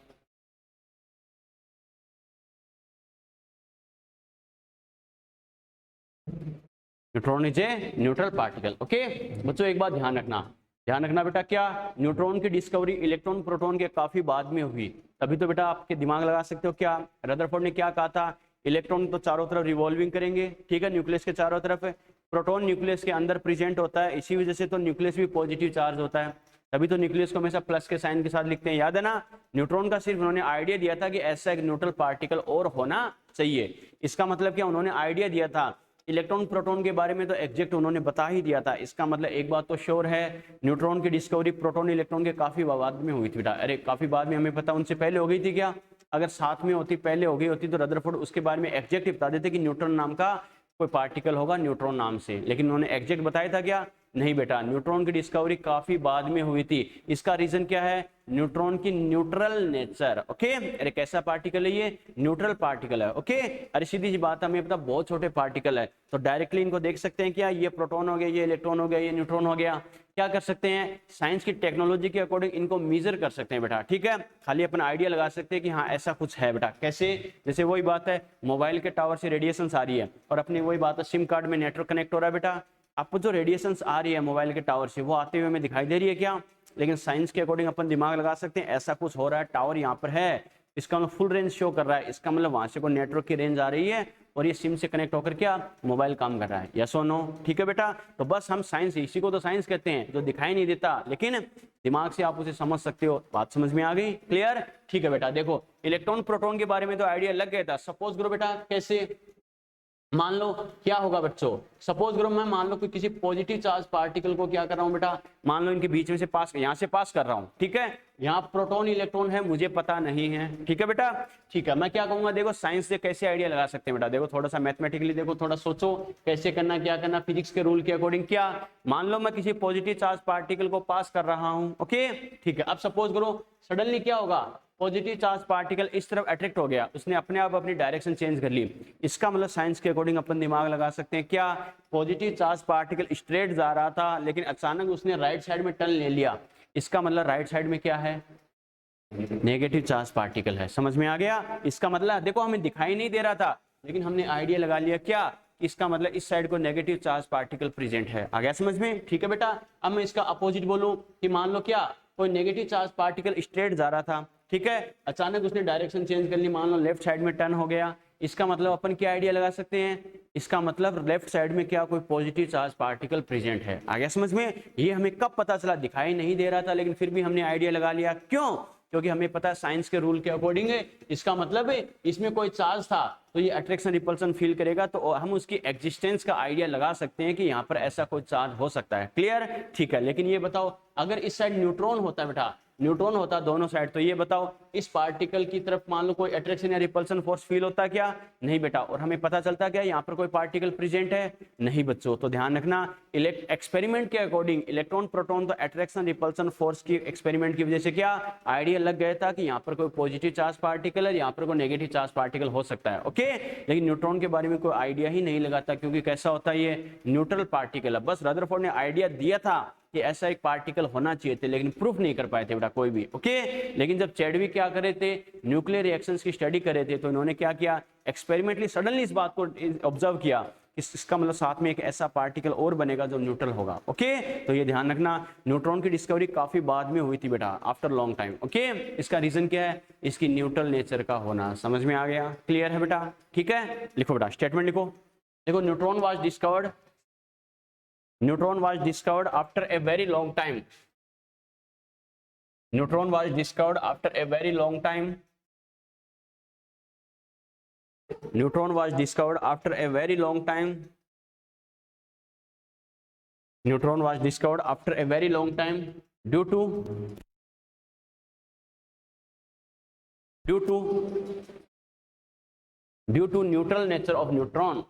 S1: Neutron is a neutral particle. Okay बच्चों, एक बात ध्यान रखना बेटा, क्या न्यूट्रॉन की discovery electron proton के काफी बाद में हुई, तभी तो बेटा आपके दिमाग लगा सकते हो। क्या रदरफोर्ड ने क्या कहा था? इलेक्ट्रॉन तो चारों तरफ रिवॉल्विंग करेंगे, ठीक है, न्यूक्लियस के चारों तरफ। प्रोटॉन न्यूक्लियस के अंदर प्रेजेंट होता है, इसी वजह से तो न्यूक्लियस भी पॉजिटिव चार्ज होता है, तभी तो न्यूक्लियस को हमेशा प्लस के साइन के साथ लिखते हैं, याद है ना? न्यूट्रॉन का सिर्फ उन्होंने आइडिया दिया था कि ऐसा एक न्यूट्रल पार्टिकल और होना चाहिए। इसका मतलब क्या, उन्होंने आइडिया दिया था। इलेक्ट्रॉन प्रोटॉन के बारे में तो एग्जैक्ट उन्होंने बता ही दिया था। इसका मतलब एक बात तो श्योर है, न्यूट्रॉन की डिस्कवरी प्रोटॉन इलेक्ट्रॉन के काफी बाद में हुई थी बेटा। अरे काफी बाद में, हमें पता उनसे पहले हो गई थी क्या? अगर साथ में होती, पहले हो गई होती तो रदरफोर्ड उसके बारे में एग्जैक्ट बता देते कि न्यूट्रॉन नाम का कोई पार्टिकल होगा न्यूट्रॉन नाम से, लेकिन उन्होंने एग्जैक्ट बताया था क्या? नहीं बेटा, न्यूट्रॉन की डिस्कवरी काफी बाद में हुई थी। इसका रीजन क्या है? न्यूट्रॉन की न्यूट्रल नेचर। ओके, अरे कैसा पार्टिकल है ये? न्यूट्रल पार्टिकल है। ओके, अरे सीधी सी बात, हमें पता बहुत छोटे पार्टिकल है, तो डायरेक्टली इनको देख सकते हैं क्या? ये प्रोटॉन हो गया, ये इलेक्ट्रॉन हो गया, ये न्यूट्रॉन हो गया। क्या कर सकते हैं? साइंस की टेक्नोलॉजी के अकॉर्डिंग इनको मेजर कर सकते हैं बेटा, ठीक है। खाली अपना आइडिया लगा सकते हैं कि हाँ ऐसा कुछ है बेटा। कैसे? जैसे वही बात है, मोबाइल के टावर से रेडिएशन आ रही है, और अपनी वही बात है सिम कार्ड में नेटवर्क कनेक्ट हो रहा है बेटा। आपको जो रेडिएशंस आ रही है मोबाइल के टावर से, वो आते हुए हमें दिखाई दे रही है क्या? लेकिन साइंस के अकॉर्डिंग अपन दिमाग लगा सकते हैं ऐसा कुछ हो रहा है, टावर यहाँ पर है, इसका मतलब फुल रेंज शो कर रहा है, इसका मतलब वहां से कोई नेटवर्क की रेंज आ रही है और ये सिम से कनेक्ट होकर क्या मोबाइल काम कर रहा है। Yes or no? ठीक है बेटा, तो बस हम साइंस, इसी को तो साइंस कहते हैं, जो दिखाई नहीं देता लेकिन दिमाग से आप उसे समझ सकते हो। बात समझ में आ गई? क्लियर? ठीक है बेटा, देखो इलेक्ट्रॉन प्रोटॉन के बारे में तो आइडिया लग गया था। सपोज करो बेटा, कैसे? मान लो क्या होगा बच्चों, सपोज करो मैं मान लो कि किसी पॉजिटिव चार्ज पार्टिकल को क्या कर रहा हूं बेटा, मान लो इनके बीच में से पास, यहां से पास कर रहा हूं, ठीक है। यहाँ प्रोटॉन इलेक्ट्रॉन है, मुझे पता नहीं है, ठीक है बेटा। ठीक है, मैं क्या कहूंगा, देखो साइंस से कैसे आइडिया लगा सकते हैं बेटा, देखो थोड़ा सा मैथमेटिकली देखो, थोड़ा सोचो कैसे करना, क्या करना, फिजिक्स के रूल के अकॉर्डिंग। क्या मान लो मैं किसी पॉजिटिव चार्ज पार्टिकल को पास कर रहा हूं, ओके ठीक है। अब सपोज करो सडनली क्या होगा, पॉजिटिव चार्ज पार्टिकल इस तरफ अट्रैक्ट हो गया, उसने अपने आप अपनी डायरेक्शन चेंज कर ली। इसका मतलब साइंस के अकॉर्डिंग अपन दिमाग लगा सकते हैं क्या, पॉजिटिव चार्ज पार्टिकल स्ट्रेट जा रहा था लेकिन अचानक उसने राइट साइड में टर्न ले लिया, इसका मतलब राइट साइड में क्या है, नेगेटिव चार्ज पार्टिकल है। समझ में आ गया? इसका मतलब देखो हमें दिखाई नहीं दे रहा था लेकिन हमने आइडिया लगा लिया क्या, इसका मतलब इस साइड को नेगेटिव चार्ज पार्टिकल प्रेजेंट है। आ गया समझ में? ठीक है बेटा। अब मैं इसका अपोजिट बोलूं कि मान लो क्या, कोई नेगेटिव चार्ज पार्टिकल स्ट्रेट जा रहा था, ठीक है, अचानक उसने डायरेक्शन चेंज कर ली, मान लो लेफ्ट साइड में टर्न हो गया, इसका मतलब अपन क्या आइडिया लगा सकते हैं, इसका मतलब लेफ्ट साइड में क्या कोई पॉजिटिव चार्ज पार्टिकल प्रेजेंट है। आ गया समझ में? ये हमें कब पता चला? दिखाई नहीं दे रहा था लेकिन फिर भी हमने आइडिया लगा लिया। क्यों? क्योंकि हमें पता है साइंस के रूल के अकॉर्डिंग है, इसका मतलब है इसमें कोई चार्ज था तो ये अट्रैक्शन रिपल्सन फील करेगा, तो हम उसकी एग्जिस्टेंस का आइडिया लगा सकते हैं कि यहाँ पर ऐसा कोई चार्ज हो सकता है। क्लियर? ठीक है। लेकिन ये बताओ अगर इस साइड न्यूट्रॉन होता बेटा, न्यूट्रॉन होता दोनों साइड, तो ये बताओ इस पार्टिकल की तरफ मान लो कोई अट्रैक्शन या रिपल्सन फोर्स फील होता क्या? नहीं बेटा। और हमें पता चलता क्या यहाँ पर कोई पार्टिकल प्रेजेंट है? नहीं बच्चों। तो ध्यान रखना एक्सपेरिमेंट के अकॉर्डिंग इलेक्ट्रॉन प्रोटॉन तो अट्रैक्शन रिपल्सन फोर्स की एक्सपेरिमेंट की वजह से क्या आइडिया लग गया था कि यहाँ पर कोई पॉजिटिव चार्ज पार्टिकल है, यहाँ पर कोई नेगेटिव चार्ज पार्टिकल हो सकता है। ओके, लेकिन न्यूट्रॉन के बारे में कोई आइडिया ही नहीं लगाता क्योंकि कैसा होता है ये न्यूट्रल पार्टिकल है। बस रदरफोर्ड ने आइडिया दिया था कि ऐसा एक पार्टिकल होना चाहिए थे लेकिन प्रूफ नहीं कर पाए थे बेटा कोई भी। ओके, लेकिन जब चैडविक क्या करे थे, न्यूक्लियर रिएक्शंस की स्टडी करे थे, तो इन्होंने क्या किया, एक्सपेरिमेंटली सडनली इस बात को ऑब्जर्व किया कि इसका मतलब साथ में एक ऐसा पार्टिकल और बनेगा जो न्यूट्रल होगा। ओके, तो ये ध्यान रखना न्यूट्रॉन की डिस्कवरी काफी बाद में हुई थी बेटा, आफ्टर लॉन्ग टाइम। ओके, इसका रीजन क्या है? इसकी न्यूट्रल नेचर का होना। समझ में आ गया? क्लियर है बेटा? ठीक है, लिखो बेटा, स्टेटमेंट लिखो। देखो, neutron was discovered after a very long time. Neutron was discovered after a very long time. Neutron was discovered after a very long time. Neutron was discovered after a very long time due to neutral nature of neutron.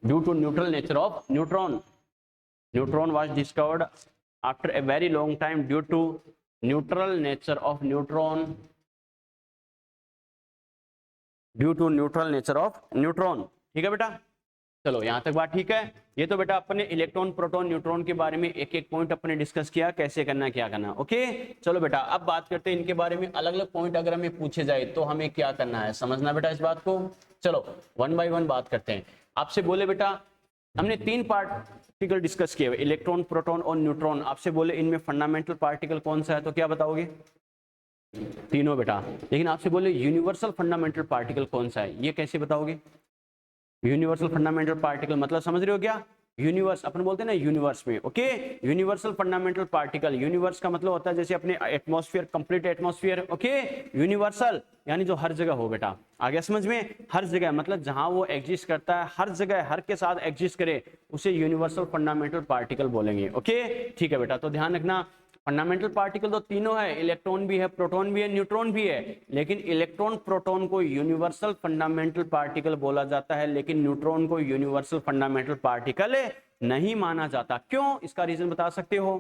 S1: Due to neutral nature of neutron. Neutron was discovered after a very long time due to neutral nature of neutron. Due to neutral nature of neutron. ठीक है बेटा? चलो यहां तक बात ठीक है। ये तो बेटा अपने इलेक्ट्रॉन प्रोटॉन न्यूट्रॉन के बारे में एक एक पॉइंट अपने डिस्कस किया, कैसे करना क्या करना। ओके, चलो बेटा अब बात करते हैं इनके बारे में। अलग अलग पॉइंट अगर हमें पूछे जाए तो हमें क्या करना है, समझना बेटा इस बात को। चलो वन बाय वन बात करते हैं। आपसे बोले बेटा हमने 3 पार्टिकल डिस्कस किए, इलेक्ट्रॉन प्रोटॉन और न्यूट्रॉन। आपसे बोले इनमें फंडामेंटल पार्टिकल कौन सा है, तो क्या बताओगे? तीनों बेटा। लेकिन आपसे बोले यूनिवर्सल फंडामेंटल पार्टिकल कौन सा है, ये कैसे बताओगे? यूनिवर्सल फंडामेंटल पार्टिकल मतलब समझ रहे हो क्या? यूनिवर्स अपन बोलते हैं ना यूनिवर्स में। Okay, universal fundamental particle, universe का मतलब होता है जैसे अपने atmosphere, complete atmosphere. Okay, universal यानी जो हर जगह हो बेटा। आ गया समझ में? हर जगह मतलब जहां वो एग्जिस्ट करता है, हर जगह हर के साथ एग्जिस्ट करे, उसे यूनिवर्सल फंडामेंटल पार्टिकल बोलेंगे। ओके, ठीक है बेटा। तो ध्यान रखना फंडामेंटल पार्टिकल तो तीनों है, इलेक्ट्रॉन भी है, प्रोटॉन भी है, न्यूट्रॉन भी है। लेकिन इलेक्ट्रॉन प्रोटॉन को यूनिवर्सल फंडामेंटल पार्टिकल बोला जाता है, लेकिन न्यूट्रॉन को यूनिवर्सल फंडामेंटल पार्टिकल नहीं माना जाता। क्यों? इसका रीजन बता सकते हो?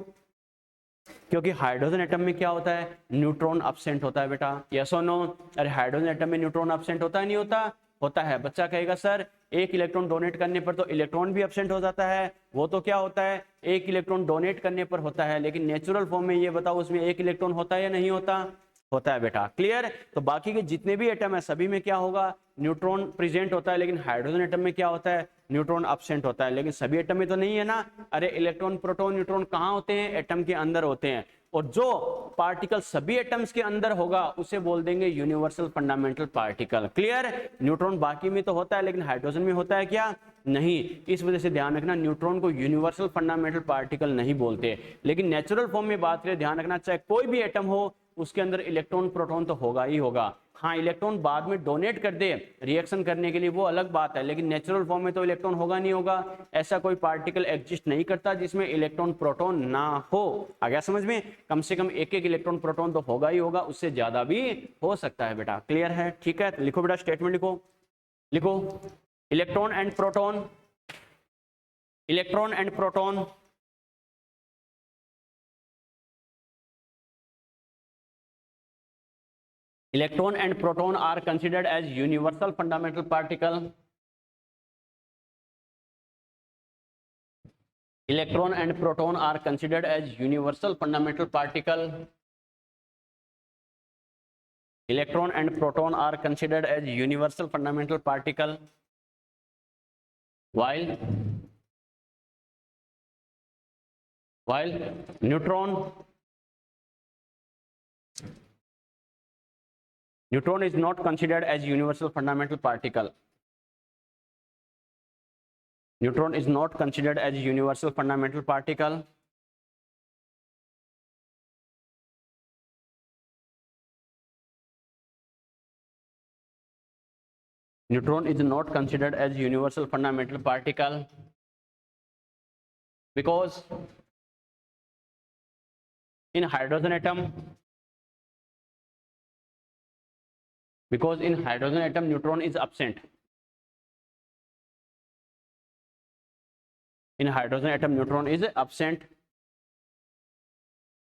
S1: क्योंकि हाइड्रोजन एटम में क्या होता है, न्यूट्रॉन एब्सेंट होता है बेटा। Yes or no? अरे हाइड्रोजन एटम में न्यूट्रॉन एब्सेंट होता है नहीं होता? होता है। बच्चा कहेगा सर एक इलेक्ट्रॉन डोनेट करने पर तो इलेक्ट्रॉन भी एब्सेंट हो जाता है। वो तो क्या होता है, एक इलेक्ट्रॉन डोनेट करने पर होता है, लेकिन नेचुरल फॉर्म में ये बताओ उसमें एक इलेक्ट्रॉन होता है या नहीं होता? होता है बेटा। क्लियर? तो बाकी के जितने भी एटम है सभी में क्या होगा, न्यूट्रॉन प्रेजेंट होता है, लेकिन हाइड्रोजन एटम में क्या होता है, न्यूट्रॉन एब्सेंट होता है। लेकिन सभी एटम में तो नहीं है ना। अरे इलेक्ट्रॉन प्रोटॉन न्यूट्रॉन कहाँ होते हैं? एटम के अंदर होते हैं। और जो पार्टिकल सभी एटम्स के अंदर होगा उसे बोल देंगे universal fundamental particle. Clear? Neutron बाकी में तो होता है लेकिन हाइड्रोजन में होता है क्या? नहीं। इस वजह से ध्यान रखना न्यूट्रॉन को यूनिवर्सल फंडामेंटल पार्टिकल नहीं बोलते। लेकिन नेचुरल फॉर्म में बात करें, ध्यान रखना चाहे कोई भी एटम हो उसके अंदर इलेक्ट्रॉन प्रोटॉन तो होगा ही होगा। हाँ, इलेक्ट्रॉन बाद में डोनेट कर दे रिएक्शन करने के लिए वो अलग बात है, लेकिन नेचुरल फॉर्म में तो इलेक्ट्रॉन होगा नहीं होगा। ऐसा कोई पार्टिकल एग्जिस्ट नहीं करता जिसमें इलेक्ट्रॉन प्रोटॉन ना हो। आ गया समझ में? कम से कम एक एक इलेक्ट्रॉन प्रोटॉन तो होगा ही होगा, उससे ज्यादा भी हो सकता है बेटा। क्लियर है? ठीक है, तो लिखो बेटा स्टेटमेंट लिखो electron and proton, electron and proton electron and proton are considered as universal fundamental particle. Electron and proton are considered as universal fundamental particle. Electron and proton are considered as universal fundamental particle, while neutron is not considered as universal fundamental particle. Neutron is not considered as universal fundamental particle. Neutron is not considered as universal fundamental particle because in hydrogen atom neutron is absent. In hydrogen atom neutron is absent.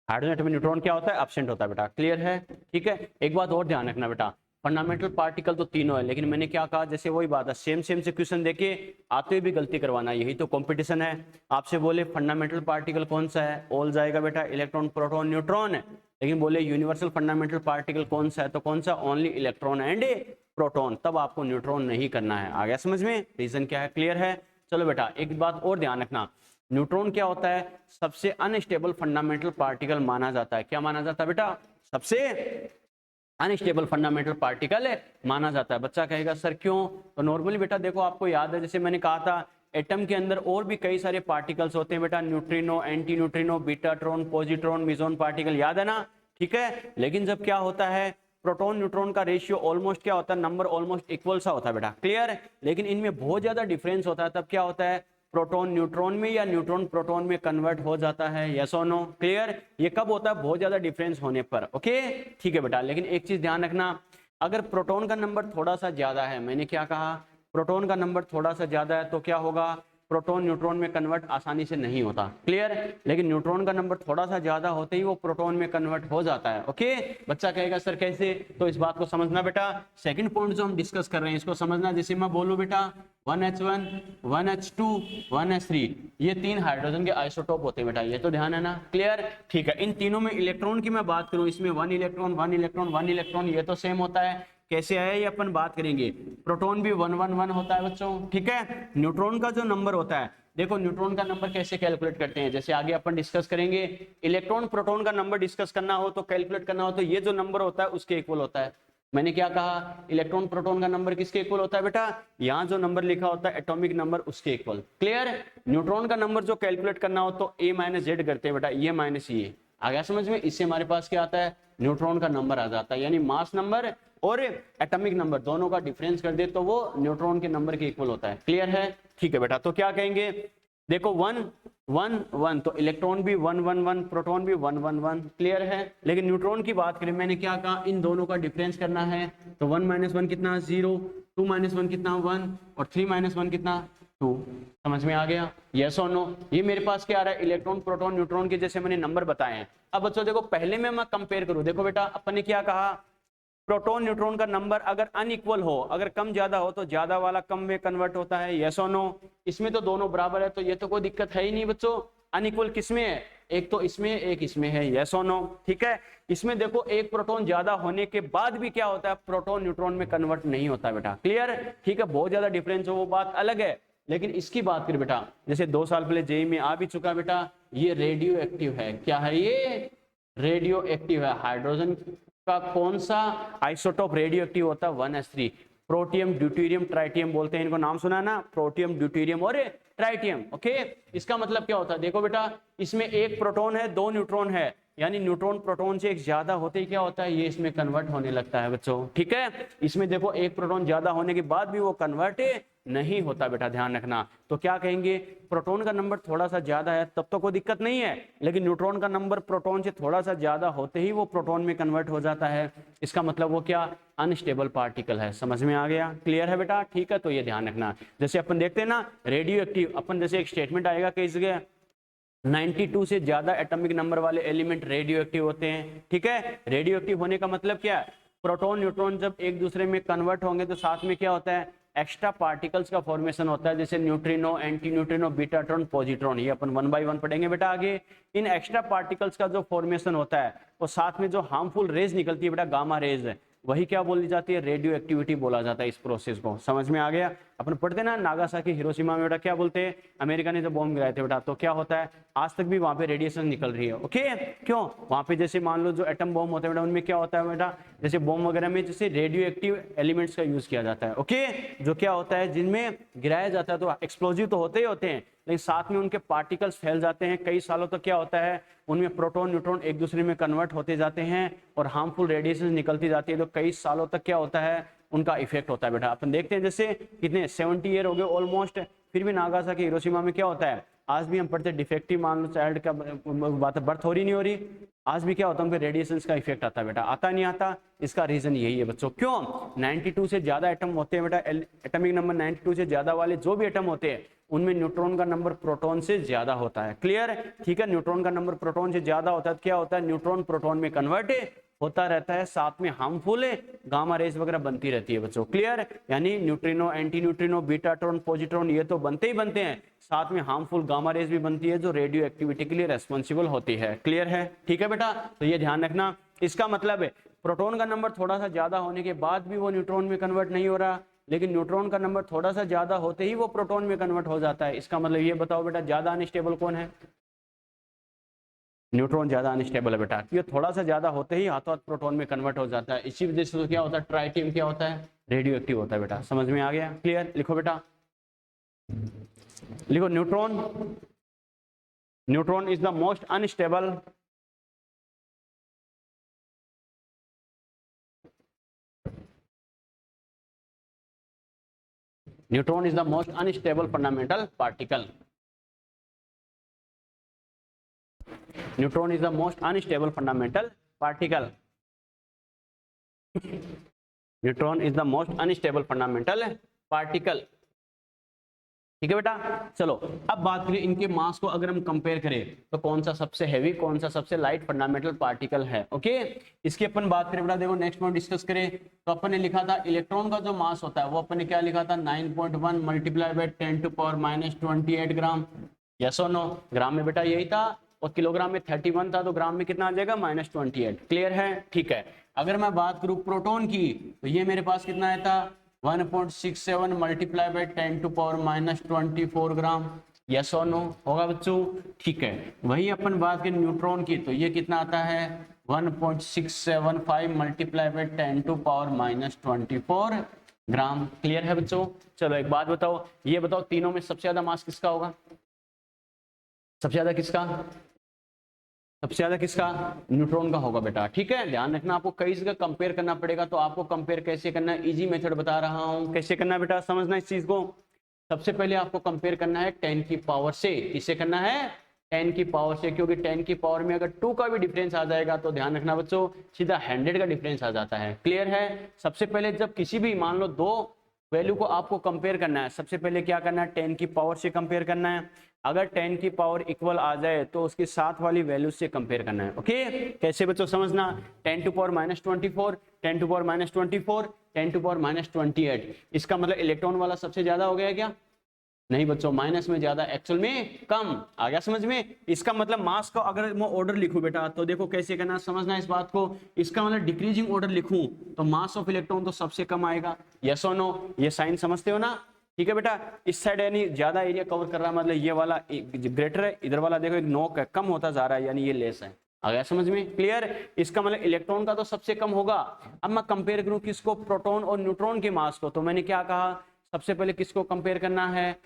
S1: Hydrogen atom में neutron क्या होता है? Absent होता है बेटा। Clear है? ठीक है। एक बात और ध्यान रखना बेटा, फंडामेंटल पार्टिकल तो तीनों है, लेकिन मैंने क्या कहा, जैसे वही बात है, सेम से क्वेश्चन देके आते हुए भी गलती करवाना, यही तो कंपटीशन है। आपसे बोले फंडामेंटल पार्टिकल कौन सा है, ऑल जाएगा बेटा, इलेक्ट्रॉन प्रोटॉन न्यूट्रॉन है। लेकिन बोले यूनिवर्सल फंडामेंटल पार्टिकल कौन सा है, तो कौन सा? ओनली इलेक्ट्रॉन एंड प्रोटॉन, तब आपको न्यूट्रॉन नहीं करना है। आ गया समझ में? रीजन क्या है? क्लियर है? चलो बेटा, एक बात और ध्यान रखना, न्यूट्रॉन क्या होता है? सबसे अनस्टेबल फंडामेंटल पार्टिकल माना जाता है। क्या माना जाता है बेटा? सबसे अनस्टेबल फंडामेंटल पार्टिकल माना जाता है। बच्चा कहेगा सर क्यों? तो नॉर्मली बेटा देखो, आपको याद है, जैसे मैंने कहा था, एटम के अंदर और भी कई सारे पार्टिकल्स होते हैं बेटा, neutrino, anti neutrino, betatron, positron, meson particle, याद है ना? ठीक है। लेकिन जब क्या होता है, प्रोटॉन न्यूट्रॉन का रेशियो ऑलमोस्ट क्या होता है, नंबर ऑलमोस्ट इक्वल सा होता है बेटा। क्लियर? लेकिन इनमें बहुत ज्यादा डिफरेंस होता है, तब क्या होता है, प्रोटॉन न्यूट्रॉन में या न्यूट्रॉन प्रोटॉन में कन्वर्ट हो जाता है। Yes or no? क्लियर? ये कब होता है? बहुत ज्यादा डिफरेंस होने पर। ओके, ठीक है बेटा। लेकिन एक चीज ध्यान रखना, अगर प्रोटॉन का नंबर थोड़ा सा ज्यादा है, मैंने क्या कहा, प्रोटॉन का नंबर थोड़ा सा ज्यादा है, तो क्या होगा, प्रोटॉन न्यूट्रॉन में कन्वर्ट आसानी से नहीं होता। क्लियर? लेकिन न्यूट्रॉन का नंबर थोड़ा सा ज्यादा होते ही वो प्रोटॉन में कन्वर्ट हो जाता है। ओके, बच्चा कहेगा सर कैसे? तो इस बात को समझना बेटा, सेकंड पॉइंट जो हम डिस्कस कर रहे हैं इसको समझना। जैसे मैं बोलूं बेटा 1H1, 1H2, 1H3, ये तीन हाइड्रोजन के आइसोटोप होते हैं बेटा, ये तो ध्यान है ना? क्लियर? ठीक है। इन तीनों में इलेक्ट्रॉन की मैं बात करूं, इसमें 1 इलेक्ट्रॉन, 1 इलेक्ट्रॉन, 1 इलेक्ट्रॉन, ये तो सेम होता है। कैसे आया ये अपन बात करेंगे। प्रोटॉन भी 1 1 1 होता है बच्चों। ठीक है। न्यूट्रॉन का जो नंबर होता है, देखो न्यूट्रॉन का नंबर कैसे कैलकुलेट करते हैं, जैसे आगे अपन डिस्कस करेंगे। इलेक्ट्रॉन प्रोटॉन का नंबर डिस्कस करना हो तो कैलकुलेट करना हो तो ये जो नंबर होता है उसके इक्वल होता है। मैंने क्या कहा, इलेक्ट्रॉन प्रोटॉन का नंबर किसके इक्वल होता है बेटा? यहाँ जो नंबर लिखा होता है एटॉमिक नंबर, उसके इक्वल। क्लियर? न्यूट्रॉन का नंबर जो कैलकुलेट करना हो तो a माइनस जेड करते हैं बेटा, ये माइनस ये। आ गया समझ में? इससे हमारे पास क्या आता है, न्यूट्रॉन का नंबर आ जाता है, यानी मास नंबर और एटॉमिक नंबर दोनों का डिफरेंस कर दे तो वो न्यूट्रॉन के नंबर के इक्वल होता है। क्लियर है? ठीक है बेटा। तो क्या कहेंगे, देखो 1 1 1, तो इलेक्ट्रॉन भी 1 1 1, प्रोटॉन भी 1 1 1। क्लियर है? लेकिन न्यूट्रॉन की बात करें, मैंने क्या कहा, इन दोनों का डिफरेंस करना है, तो 1 माइनस 1 कितना? 0, 2 माइनस 1 कितना? 1, और 3 माइनस 1 कितना? 2। समझ में आ गया? Yes or no? ये मेरे पास क्या आ रहा है, इलेक्ट्रॉन प्रोटॉन न्यूट्रॉन के जैसे मैंने नंबर बताए हैं। अब बच्चों देखो, पहले में मैं कंपेयर करूं, देखो बेटा अपन ने क्या कहा, प्रोटॉन न्यूट्रॉन का नंबर अगर अनइक्वल हो, अगर कम ज्यादा हो, तो ज्यादा वाला कम में कन्वर्ट होता है। Yes or no? इसमें तो दोनों बराबर है, तो ये तो कोई दिक्कत है ही नहीं बच्चों। अनइक्वल किसमें है? एक तो इसमें, एक इसमें है। Yes or no? ठीक है। इसमें देखो एक प्रोटॉन ज्यादा होने के बाद भी क्या होता है, प्रोटॉन न्यूट्रॉन में कन्वर्ट नहीं होता बेटा। क्लियर? ठीक है। बहुत ज्यादा डिफरेंस हो वो बात अलग है, लेकिन इसकी बात करें बेटा, जैसे 2 साल पहले जेईई में आ भी चुका बेटा, ये रेडियो एक्टिव है। क्या है ये? रेडियो एक्टिव है। हाइड्रोजन का कौन सा आइसोटोप रेडियो एक्टिव होता है? 1s3। प्रोटियम, ड्यूटेरियम, ट्राइटियम बोलते हैं इनको, नाम सुना है ना? प्रोटियम, ड्यूटेरियम और ट्राइटियम। ओके, इसका मतलब क्या होता है, देखो बेटा इसमें एक प्रोटॉन है, 2 न्यूट्रॉन है, यानी न्यूट्रॉन प्रोटॉन से एक ज्यादा होते ही क्या होता है, ये इसमें कन्वर्ट होने लगता है बच्चों। ठीक है। इसमें देखो एक प्रोटॉन ज्यादा होने के बाद भी वो कन्वर्ट नहीं होता बेटा, ध्यान रखना। तो क्या कहेंगे, प्रोटॉन का नंबर थोड़ा सा ज्यादा है तब तो कोई दिक्कत नहीं है, लेकिन न्यूट्रॉन का नंबर प्रोटॉन से थोड़ा सा ज्यादा होते ही वो प्रोटॉन में कन्वर्ट हो जाता है। इसका मतलब वो क्या, अनस्टेबल पार्टिकल है। समझ में आ गया? क्लियर है बेटा? ठीक है। तो ये ध्यान रखना। जैसे अपन देखते हैं ना रेडियो एक्टिव, अपन जैसे एक स्टेटमेंट आएगा कई जगह, 92 से ज्यादा एटॉमिक नंबर वाले एलिमेंट रेडियो एक्टिव होते हैं। ठीक है। रेडियो एक्टिव होने का मतलब क्या है, प्रोटॉन न्यूट्रॉन जब एक दूसरे में कन्वर्ट होंगे तो साथ में क्या होता है, एक्स्ट्रा पार्टिकल्स का फॉर्मेशन होता है, जैसे neutrino, anti neutrino, betatron, positron. ये अपन 1 बाय 1 पढ़ेंगे बेटा आगे। इन एक्स्ट्रा पार्टिकल्स का जो फॉर्मेशन होता है, और साथ में जो हार्मफुल रेज निकलती है बेटा, गामा रेज, वही क्या बोली जाती है, रेडियो एक्टिविटी बोला जाता है इस प्रोसेस को। समझ में आ गया? अपन पढ़ते ना नागासाकी हिरोशिमा में बेटा क्या बोलते हैं, अमेरिका ने जब बॉम्ब गिराए थे बेटा, तो क्या होता है आज तक भी वहां पे रेडिएशन निकल रही है। ओके, क्यों? वहां पे जैसे मान लो जो एटम बॉम्ब होते हैं बेटा, उनमें क्या होता है बेटा, जैसे बॉम्ब वगैरह में जैसे रेडियो एक्टिव एलिमेंट्स का यूज किया जाता है। ओके, जो क्या होता है जिनमें गिराया जाता है तो एक्सप्लोजिव तो होते ही होते हैं, लेकिन साथ में उनके पार्टिकल्स फैल जाते हैं कई सालों तक। क्या होता है उनमें प्रोटॉन न्यूट्रॉन एक दूसरे में कन्वर्ट होते जाते हैं और हार्मफुल रेडिएशन निकलती जाती है, तो कई सालों तक क्या होता है उनका इफेक्ट होता है बेटा। अपन देखते हैं जैसे कितने 70 ईयर हो गए ऑलमोस्ट, फिर भी नागासाकी हिरोशिमा में क्या होता है आज भी हम पढ़ते डिफेक्टिव मान लो चाइल्ड का बात बर्थ हो रही नहीं हो रही, आज भी क्या होता है उन पे रेडिएशन का इफेक्ट आता है बेटा, आता नहीं आता? इसका रीजन यही है बच्चों। क्यों? 92 से ज्यादा एटम होते हैं बेटा, एटॉमिक नंबर 92 से ज्यादा वाले जो भी एटम होते हैं उनमें न्यूट्रॉन का नंबर प्रोटॉन से ज्यादा होता है। क्लियर? ठीक है, न्यूट्रॉन का नंबर प्रोटॉन से ज्यादा होता है तो क्या होता है न्यूट्रॉन प्रोटॉन में कन्वर्ट होता रहता है, साथ में हार्मफुल गामा रेज वगैरह बनती रहती है बच्चों। क्लियर? यानी neutrino, anti neutrino, betatron, positron ये तो बनते ही बनते हैं, साथ में हार्मफुल गामा रेज भी बनती है जो रेडियो एक्टिविटी के लिए रेस्पॉन्सिबल होती है। क्लियर है? ठीक है बेटा, तो ये ध्यान रखना। इसका मतलब है प्रोटॉन का नंबर थोड़ा सा ज्यादा होने के बाद भी वो न्यूट्रॉन में कन्वर्ट नहीं हो रहा, लेकिन न्यूट्रॉन का नंबर थोड़ा सा ज्यादा होते ही वो प्रोटॉन में कन्वर्ट हो जाता है। इसका मतलब ये बताओ बेटा ज्यादा अनस्टेबल कौन है? न्यूट्रॉन ज्यादा अनस्टेबल है बेटा, ये थोड़ा सा ज्यादा होते ही हाथों हाथ प्रोटॉन में कन्वर्ट हो जाता है। इसी वजह से तो क्या होता है ट्राइटियम क्या होता है रेडियो एक्टिव होता है बेटा। समझ में आ गया? क्लियर? लिखो बेटा, लिखो neutron, neutron is the most unstable neutron is the most unstable fundamental particle. Neutron is the most unstable fundamental particle. Neutron is the most unstable fundamental particle. ठीक है बेटा, चलो अब बात करें इनके मास को। अगर हम कंपेयर करें तो कौन सा सबसे हैवी, कौन सा सबसे लाइट फंडामेंटल पार्टिकल है। ओके, इसकी अपन बात करें बेटा, देखो नेक्स्ट पॉइंट डिस्कस करें तो अपन ने लिखा था इलेक्ट्रॉन का जो मास होता है वो अपन ने क्या लिखा था 9.1 multiply by 10⁻⁻28 gram. Yes or no? ग्राम में बेटा यही था और किलोग्राम में 31 था, तो ग्राम में कितना आ जाएगा -28। क्लियर है? ठीक है। अगर मैं बात करूं प्रोटॉन की तो ये मेरे पास कितना आया था 1.67 multiply by 10⁻⁻24 gram. Yes or no? होगा बच्चों? ठीक है। वही अपन बात करें न्यूट्रॉन की तो ये कितना आता है 1.675 मल्टीप्लाई बाय 10⁻24 ग्राम। क्लियर है बच्चों? चलो एक बात बताओ, ये बताओ तीनों में सबसे ज्यादा मास किसका होगा? सबसे ज्यादा किसका? सबसे ज्यादा किसका? न्यूट्रॉन का होगा बेटा। ठीक है, ध्यान रखना, आपको कई जगह कंपेयर करना पड़ेगा, तो आपको कंपेयर कैसे करना है इजी मेथड बता रहा हूं, कैसे करना है बेटा, समझना इस चीज को। सबसे पहले आपको कंपेयर करना है 10 की पावर से। किससे करना है? 10 की पावर से, क्योंकि 10 की पावर में अगर 2 का भी डिफरेंस आ जाएगा तो ध्यान रखना बच्चों सीधा 100 का डिफरेंस आ जाता है। क्लियर है? सबसे पहले जब किसी भी मान लो दो वैल्यू को आपको कंपेयर करना है, सबसे पहले क्या करना है 10 की पावर से कंपेयर करना है। अगर 10 की पावर इक्वल आ जाए तो उसके साथ वाली वैल्यू से कंपेयर करना है। ओके, कैसे बच्चों समझना, 10 to power -24, 10 to power -24, 10 to power -28, इसका मतलब इलेक्ट्रॉन वाला सबसे ज्यादा हो गया क्या? नहीं बच्चों, माइनस में ज्यादा, एक्चुअल में कम। आ गया समझ में? इसका मतलब मास का अगर मैं ऑर्डर लिखूं बेटा तो देखो कैसे करना, समझना इस बात को। इसका मतलब डिक्रीजिंग ऑर्डर लिखूं तो मास ऑफ इलेक्ट्रॉन तो सबसे कम आएगा। Yes or no? ये साइन समझते हो ना? ठीक है बेटा, इस साइड यानी ज्यादा एरिया कवर कर रहा है, मतलब ये वाला ग्रेटर है, इधर वाला देखो एक नोक है, कम होता जा रहा है, यानी ये लेस है। आ गया समझ में? क्लियर? इसका मतलब इलेक्ट्रॉन का तो सबसे कम होगा। अब मैं कंपेयर करूं किसको? प्रोटॉन और न्यूट्रॉन के मास को, तो मैंने क्या कहा सबसे पहले किसको कंपेयर करना है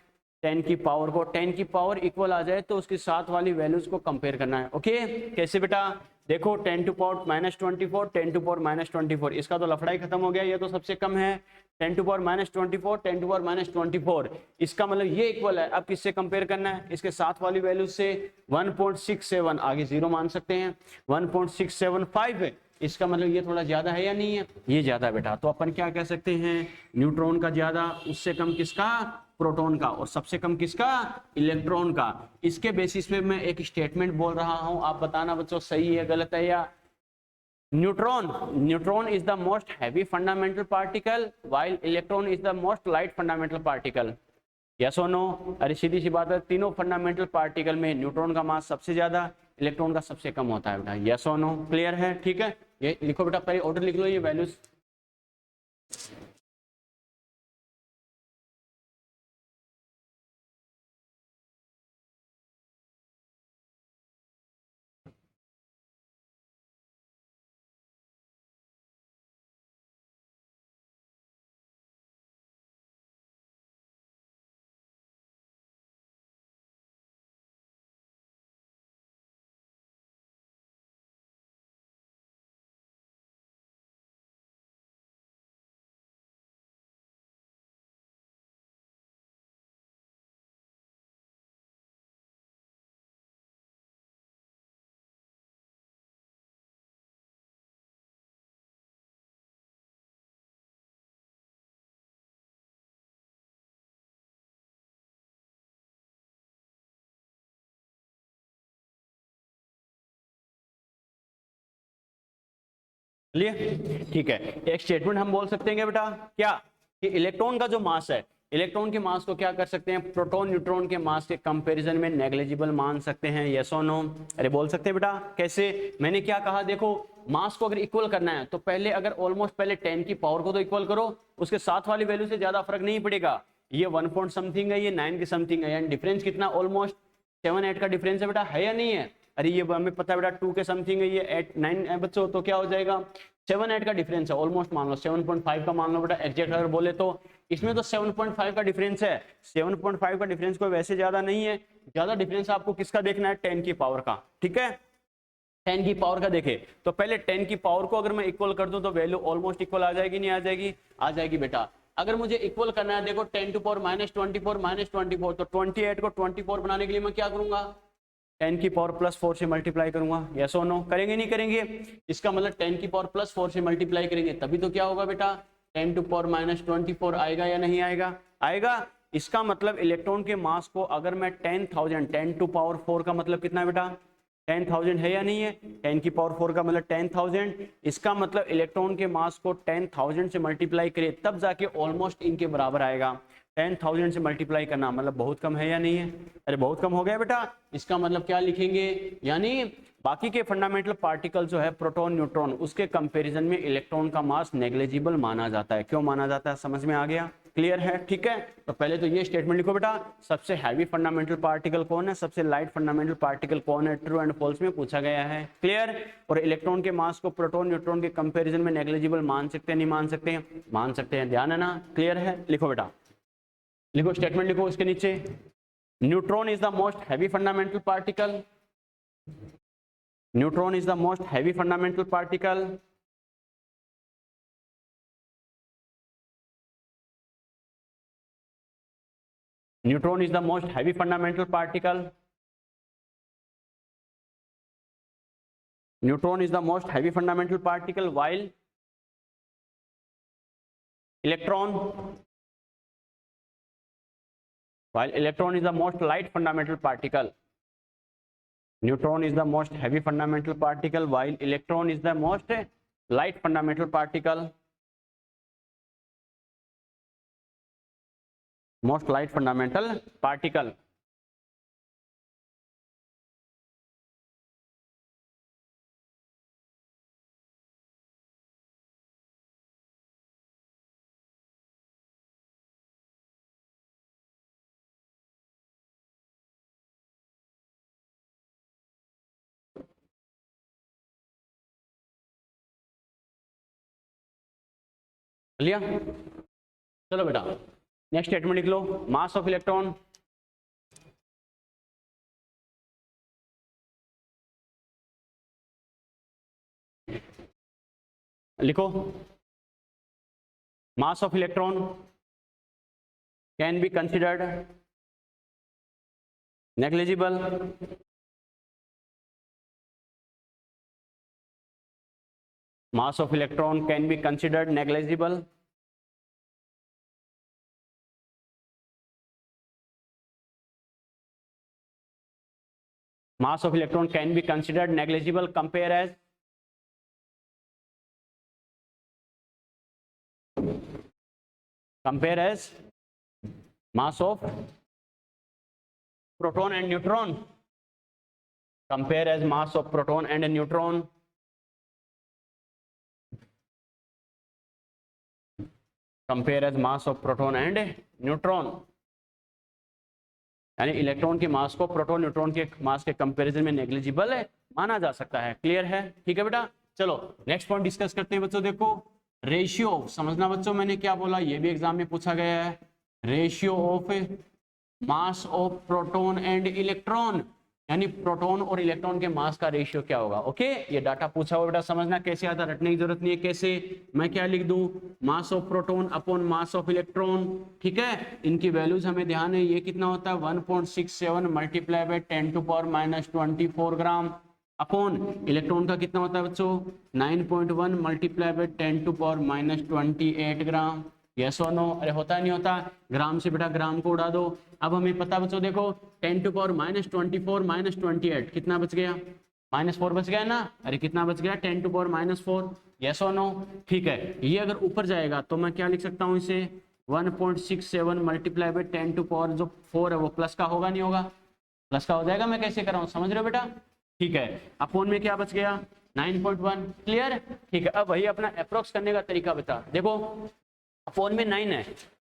S1: 10 की पावर को। 10 की पावर इक्वल आ जाए तो उसके साथ वाली वैल्यूज को कंपेयर करना है। ओके, कैसे बेटा? देखो 10 टू पावर -24, 10 टू पावर -24, इसका तो लफड़ा ही खत्म हो गया, ये तो सबसे कम है। 10 टू पावर -24, 10 टू पावर -24, इसका मतलब ये इक्वल है। अब किससे कंपेयर करना है? इसके साथ वाली वैल्यू से 1.67, आगे 0 मान सकते हैं, 1.675, इसका मतलब ये थोड़ा ज्यादा है या नहीं है? ये ज्यादा है बेटा। तो अपन क्या कह सकते हैं न्यूट्रॉन का ज्यादा, उससे कम किसका? प्रोटॉन का, और सबसे कम किसका? इलेक्ट्रॉन का। इसके बेसिस पे मैं एक स्टेटमेंट बोल रहा हूं, आप बताना बच्चों सही है गलत है। या neutron is the most heavy fundamental particle while electron is the most light fundamental particle. Yes or no? अरे सीधी सी बात है, तीनों फंडामेंटल पार्टिकल में न्यूट्रॉन का मास सबसे ज्यादा, इलेक्ट्रॉन का सबसे कम होता है बेटा। Yes or no? क्लियर है? ठीक है, ये लिखो बेटा, पहले ऑर्डर लिख लो ये वैल्यूज। चलिए ठीक है, एक स्टेटमेंट हम बोल सकते हैं बेटा क्या, कि इलेक्ट्रॉन का जो मास है, इलेक्ट्रॉन के मास को क्या कर सकते हैं, प्रोटॉन न्यूट्रॉन के मास के कंपैरिजन में नेग्लिजिबल मान सकते हैं, यस और नो। अरे बोल सकते हैं बेटा, कैसे, मैंने क्या कहा, देखो मास को अगर इक्वल करना है तो पहले अगर ऑलमोस्ट पहले 10 की पावर को तो इक्वल करो, उसके साथ वाली वैल्यू से ज्यादा फर्क नहीं पड़ेगा, ये 1 पॉइंट समथिंग है, ये 9 की समथिंग है, यानी डिफरेंस कितना, ऑलमोस्ट 7-8 का डिफरेंस है बेटा, है या नहीं है। अरे ये हमें पता है बेटा 2 के समथिंग है, ये 8-9 है बच्चों, तो क्या हो जाएगा 7-8 का डिफरेंस है, ऑलमोस्ट मान लो 7.5 का मान लो बेटा, एग्जैक्ट अगर बोले तो इसमें तो 7.5 का डिफरेंस है, 7.5 का डिफरेंस कोई वैसे ज्यादा नहीं है, ज्यादा डिफरेंस आपको किसका देखना है, 10 की पावर का, ठीक है, 10 की पावर का देखे तो पहले 10 की पावर को अगर मैं इक्वल कर दूं तो वैल्यू ऑलमोस्ट इक्वल आ जाएगी, नहीं आ जाएगी, आ जाएगी बेटा। अगर मुझे इक्वल करना है, देखो 10 टू पावर -24 तो 28 को 24 बनाने के लिए मैं क्या करूंगा, 10 की पावर +4 से मल्टीप्लाई करूंगा, यस और नो, करेंगे नहीं करेंगे, इसका मतलब 10 की पावर +4 से मल्टीप्लाई करेंगे तभी तो क्या होगा बेटा, 10 टू पावर -24 आएगा या नहीं आएगा, आएगा। इसका मतलब इलेक्ट्रॉन के मास को अगर मैं 10,000, 10 टू पावर 4 का मतलब कितना है बेटा, 10,000 है या नहीं है, 10 की पावर 4 का मतलब 10,000, इसका मतलब इलेक्ट्रॉन के मास को 10,000 से मल्टीप्लाई करे तब जाके ऑलमोस्ट इनके बराबर आएगा। 10,000 से मल्टीप्लाई करना मतलब बहुत कम है या नहीं है, अरे बहुत कम हो गया बेटा, इसका मतलब क्या लिखेंगे, यानी बाकी के फंडामेंटल पार्टिकल जो है प्रोटॉन न्यूट्रॉन, उसके कंपैरिजन में इलेक्ट्रॉन का मास नेग्लिजिबल माना जाता है। क्यों माना जाता है, समझ में आ गया, क्लियर है, ठीक है। तो पहले तो ये स्टेटमेंट लिखो बेटा, सबसे हैवी फंडामेंटल पार्टिकल कौन है, सबसे लाइट फंडामेंटल पार्टिकल कौन है, ट्रू एंड फॉल्स में पूछा गया है, क्लियर। और इलेक्ट्रॉन के मास को प्रोटॉन न्यूट्रॉन के कंपैरिजन में नेग्लिजिबल मान सकते हैं, नहीं मान सकते हैं, मान सकते हैं, ध्यान है ना, क्लियर है। लिखो बेटा, लिखो स्टेटमेंट लिखो इसके नीचे, neutron is the most heavy fundamental particle, neutron is the most heavy fundamental particle, neutron is the most heavy fundamental particle, neutron is the most heavy fundamental particle while electron is the most light fundamental particle. Neutron is the most heavy fundamental particle while electron is the most light fundamental particle. Most light fundamental particle. लिया, चलो बेटा next statement लिख लो, mass of electron, लिखो mass of electron can be considered negligible, mass of electron can be considered negligible, mass of electron can be considered negligible, compare as mass of proton and neutron, compare as mass of proton and neutron, compare as mass of proton and neutron, यानी electron के mass को proton neutron के मास के comparison में negligible है माना जा सकता है। क्लियर है? ठीक है बेटा, चलो नेक्स्ट पॉइंट डिस्कस करते हैं बच्चों। देखो रेशियो समझना बच्चों, मैंने क्या बोला ये भी एग्जाम में पूछा गया है। Ratio of mass of proton and electron, यानी प्रोटॉन और इलेक्ट्रॉन के मास का रेशियो क्या होगा। ओके, ये डाटा पूछा हुआ बेटा, समझना कैसे आता, रटने की जरूरत नहीं है। कैसे, मैं क्या लिख दूं, मास of proton upon mass of electron. ठीक है, इनकी वैल्यूज हमें ध्यान है, ये कितना होता है 1.67 multiply by 10⁻⁻24 gram, upon electron का कितना होता है बच्चों 9.1 multiply by 10⁻28 gram. Yes or no? अरे होता नहीं होता, ग्राम से बेटा ग्राम को उड़ा दो। अब हमें पता बच्चों देखो 10⁻24 -28 कितना बच गया, -4 बच गया ना। अरे कितना बच गया 10⁻⁴। Yes or no? ठीक है, ये अगर ऊपर जाएगा तो मैं क्या लिख सकता हूँ इसे 1.67 मल्टीप्लाई बाय 10⁻⁴ है वो प्लस का होगा नहीं होगा, प्लस का हो जाएगा। मैं कैसे कर रहा हूँ समझ रहे हो बेटा? ठीक है, अपॉन में क्या बच गया 9.1। क्लियर? ठीक है, अब वही अपना अप्रोक्स करने का तरीका बता। देखो अपॉन में 9 है,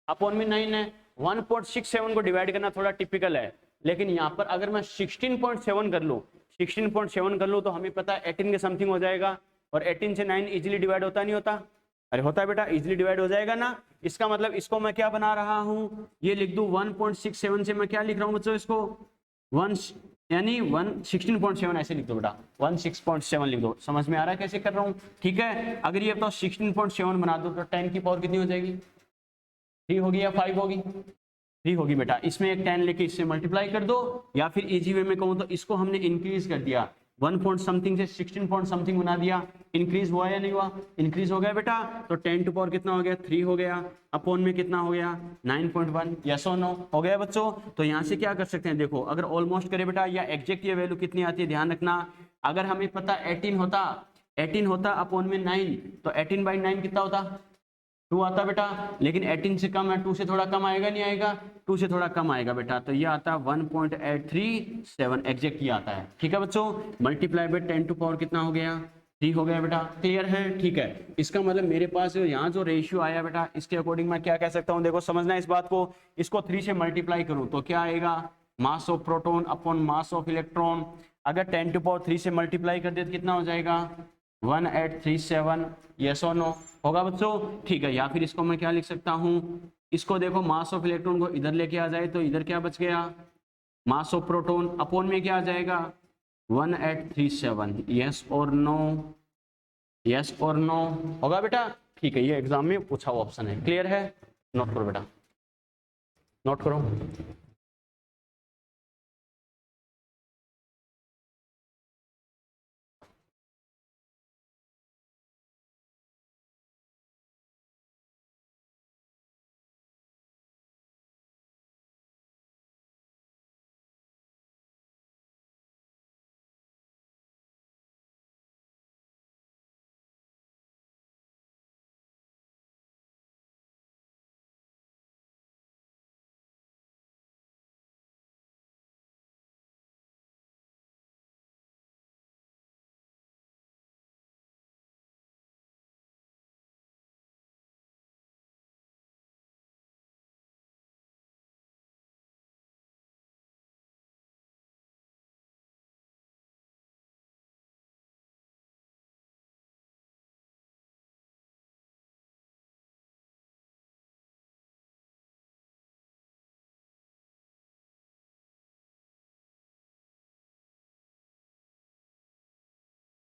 S1: अपॉन में 9 है, 1.67 को डिवाइड करना थोड़ा टिपिकल है, लेकिन यहाँ पर अगर मैं 16.7 कर लूँ, 16.7 कर लूँ तो हमें पता है 18 के समथिंग हो जाएगा, और 18 से 9 इजीली डिवाइड होता नहीं होता। अरे होता है बेटा, इजीली डिवाइड हो जाएगा ना। इसका मतलब इसको मैं क्या बना रहा हूँ, ये लिख दूँ 1.67 से मैं क्या लिख रहा हूँ बच्चों इसको 1 यानी 16.7 ऐसे लिख दो बेटा, 16.7 लिख दो। समझ में आ रहा है कैसे कर रहा हूँ? ठीक है, अगर ये बताओ 16.7 बना दो तो 10 की पावर कितनी हो जाएगी, 3 होगी या 5 होगी? 3 होगी बेटा। इसमें एक 10 लेके इससे मल्टीप्लाई कर दो, या फिर इजी वे में कहूँ तो इसको हमने इंक्रीज कर दिया 1 पॉइंट समथिंग से 16 पॉइंट समथिंग बना दिया। इंक्रीज हुआ या नहीं हुआ? इंक्रीज हो गया बेटा। तो 10 टू पावर कितना हो गया 3 हो गया, अपॉन में कितना हो गया 9.1। Yes or no? हो गया बच्चों। तो यहाँ से क्या कर सकते हैं, देखो अगर ऑलमोस्ट करे बेटा या एग्जैक्ट ये वैल्यू कितनी आती है ध्यान रखना। अगर हमें पता 18 होता अपॉन में 9, तो 18/9 कितना होता 2 आता बेटा। लेकिन 18 से कम है, 2 से थोड़ा कम आएगा नहीं आएगा, 2 से थोड़ा कम आएगा बेटा, तो ये आता है 1.837 एग्जैक्ट ये आता है। ठीक है बच्चों, मल्टीप्लाई बाय 10 टू पावर कितना हो गया 3 हो गया बेटा। क्लियर है? ठीक है, इसका मतलब मेरे पास यहाँ जो रेशियो आया बेटा इसके अकॉर्डिंग मैं क्या कह सकता हूँ, देखो समझना इस बात को, इसको 3 से मल्टीप्लाई करूँ तो क्या आएगा मास of proton upon mass of electron. अगर 10 टू पावर 3 से मल्टीप्लाई कर दे तो कितना हो जाएगा 1837। Yes or no? होगा बच्चों? ठीक है, या फिर इसको मैं क्या लिख सकता हूँ, इसको देखो मास ऑफ इलेक्ट्रॉन को इधर लेके आ जाए तो इधर क्या बच गया मास ऑफ प्रोटॉन, अपॉन में क्या आ जाएगा 1837। Yes or no? Yes or no? होगा बेटा? ठीक है, ये एग्जाम में पूछा हुआ ऑप्शन है। क्लियर है? नोट करो बेटा, नोट करो।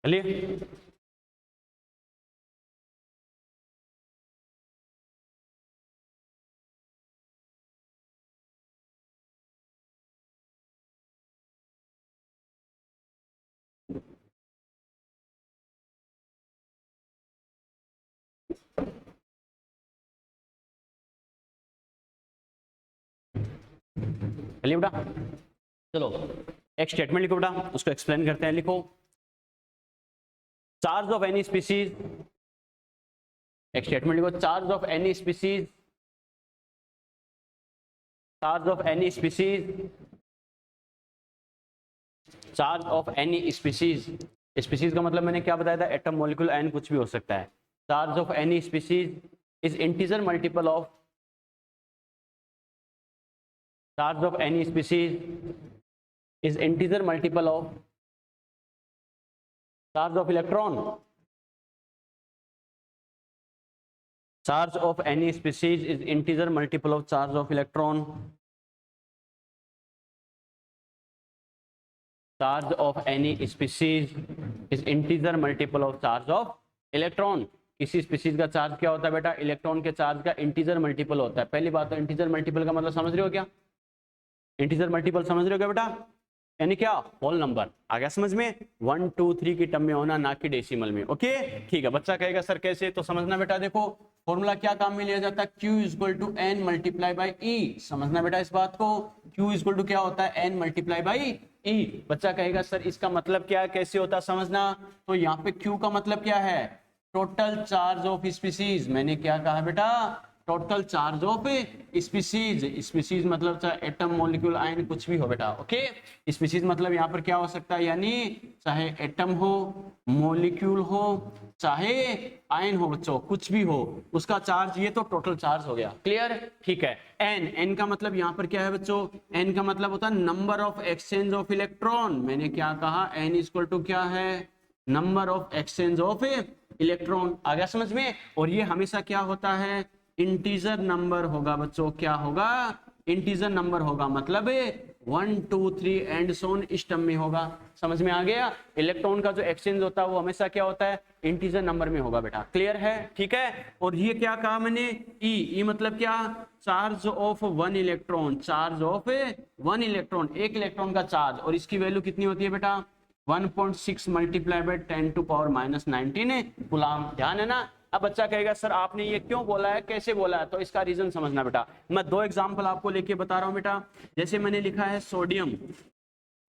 S1: चलिए चलिए बेटा, चलो एक स्टेटमेंट लिखो बेटा, उसको एक्सप्लेन करते हैं। लिखो चार्ज ऑफ एनी स्पीसीज, एक स्टेटमेंट लिखो charge of any species, charge of any species, charge of any species. Species का मतलब मैंने क्या बताया था, एटम मॉलिक्यूल आयन कुछ भी हो सकता है। Charge of any species is integer multiple of charge of any species, is integer multiple of charge of electron, charge of any species is integer multiple of charge of electron, charge of any species is integer multiple of charge of electron। किसी species का charge क्या होता है बेटा, electron के charge का integer multiple होता है। पहली बात तो इंटीजर मल्टीपल का मतलब समझ रहे हो क्या, इंटीजर मल्टीपल समझ रहे हो क्या बेटा, यानी क्या, होल नंबर। आ गया समझ में, 1 2 3 की टर्म में होना, ना कि डेसिमल में। ओके ठीक है, बच्चा कहेगा सर कैसे, तो समझना बेटा, देखो फॉर्मूला क्या काम में लिया जाता है, Q equal to n multiply by e. समझना बेटा इस बात को, Q इक्वल टू क्या होता है, एन मल्टीप्लाई बाई ई। बच्चा कहेगा सर इसका मतलब क्या है, कैसे होता है समझना, तो यहाँ पे Q का मतलब क्या है, टोटल चार्ज ऑफ स्पीसीज। मैंने क्या कहा बेटा, total charge of species. Species मतलब चाहे एटम, मॉलिक्यूल, आयन, कुछ भी हो बेटा। ओके, स्पीसीज मतलब यहाँ पर क्या हो सकता है, यानी चाहे एटम हो, मॉलिक्यूल हो, चाहे आयन हो बच्चों, कुछ भी हो, उसका चार्ज, ये तो टोटल चार्ज हो गया। क्लियर, ठीक है। एन का मतलब यहाँ पर क्या है बच्चों, एन का मतलब होता है number of exchange of electron. मैंने क्या कहा, एन इक्वल टू क्या है, number of exchange of electron. आ गया समझ में, और ये हमेशा क्या होता है, इंटीजर नंबर होगा बच्चों। क्या होगा, इंटीजर नंबर होगा, मतलब 1 2 3 एंड सोन इस टर्म में होगा। समझ में आ गया, इलेक्ट्रॉन का जो एक्सचेंज होता है वो हमेशा क्या होता है, इंटीजर नंबर में होगा बेटा। क्लियर है, ठीक है। और ये क्या कहा मैंने, ई मतलब क्या, charge of 1 electron, charge of 1 electron, एक इलेक्ट्रॉन का चार्ज, और इसकी वैल्यू कितनी होती है बेटा, 1.6 multiply by 10 to power -19 coulomb. ध्यान है ना। अब बच्चा कहेगा सर आपने ये क्यों बोला है, कैसे बोला है, तो इसका रीजन समझना बेटा। मैं 2 एग्जांपल आपको लेके बता रहा हूं बेटा। जैसे मैंने लिखा है सोडियम,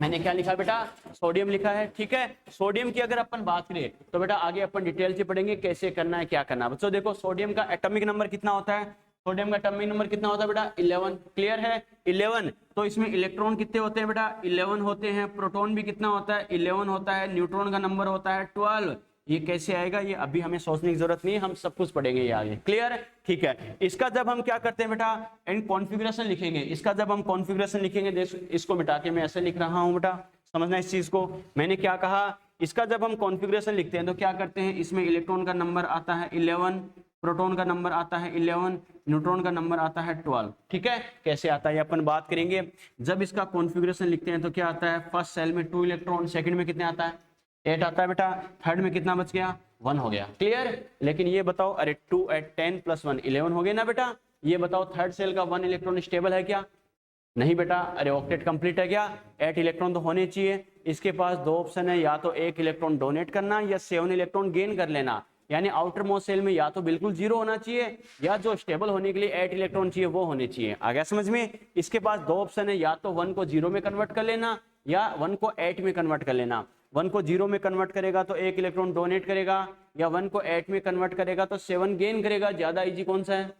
S1: मैंने क्या लिखा बेटा, सोडियम लिखा है, ठीक है। सोडियम की अगर अपन बात करें तो बेटा आगे अपन डिटेल से पढ़ेंगे कैसे करना है, क्या करना है। बच्चों देखो सोडियम का एटॉमिक नंबर कितना होता है, सोडियम का एटॉमिक नंबर कितना होता है बेटा, 11। क्लियर है, 11। तो इसमें इलेक्ट्रॉन कितने होते हैं बेटा, 11 होते हैं। प्रोटॉन भी कितना होता है, 11 होता है। न्यूट्रॉन का नंबर होता है 12। ये कैसे आएगा, ये अभी हमें सोचने की जरूरत नहीं है, हम सब कुछ पढ़ेंगे ये आगे। क्लियर, ठीक है। इसका जब हम क्या करते हैं बेटा, एंड कॉन्फ़िगरेशन लिखेंगे। इसका जब हम कॉन्फ़िगरेशन लिखेंगे, इसको मिटा के मैं ऐसे लिख रहा हूं बेटा, समझना इस चीज को। मैंने क्या कहा, इसका जब हम कॉन्फ़िगरेशन लिखते हैं तो क्या करते हैं, इसमें इलेक्ट्रॉन का नंबर आता है 11, प्रोटॉन का नंबर आता है 11, न्यूट्रॉन का नंबर आता है 12। ठीक है, कैसे आता है अपन बात करेंगे। जब इसका कॉन्फ़िगरेशन लिखते हैं तो क्या आता है, फर्स्ट सेल में 2 इलेक्ट्रॉन, सेकंड में कितने आता है, 8 आता है बेटा, थर्ड में कितना बच गया, 1 हो गया। क्लियर। लेकिन ये बताओ, अरे 2 8 10 + 1 11 हो गए ना बेटा। ये बताओ थर्ड सेल का 1 इलेक्ट्रॉन स्टेबल है क्या, नहीं बेटा। अरे ऑक्टेट कंप्लीट है क्या, 8 इलेक्ट्रॉन तो होने चाहिए। इसके पास 2 ऑप्शन है, या तो 1 इलेक्ट्रॉन डोनेट करना या 7 इलेक्ट्रॉन गेन कर लेना। यानी आउटर मोस्ट सेल में या तो बिल्कुल 0 होना चाहिए, या जो स्टेबल होने के लिए 8 इलेक्ट्रॉन चाहिए वो होने चाहिए। आ गया समझ में। इसके पास 2 ऑप्शन है, या तो 1 को 0 में कन्वर्ट कर लेना या 1 को 8 में कन्वर्ट कर लेना। 1 को 0 में कन्वर्ट करेगा तो 1 इलेक्ट्रॉन डोनेट करेगा, या 1 को 8 में कन्वर्ट करेगा तो 7 गेन करेगा। ज्यादा इजी कौन सा है,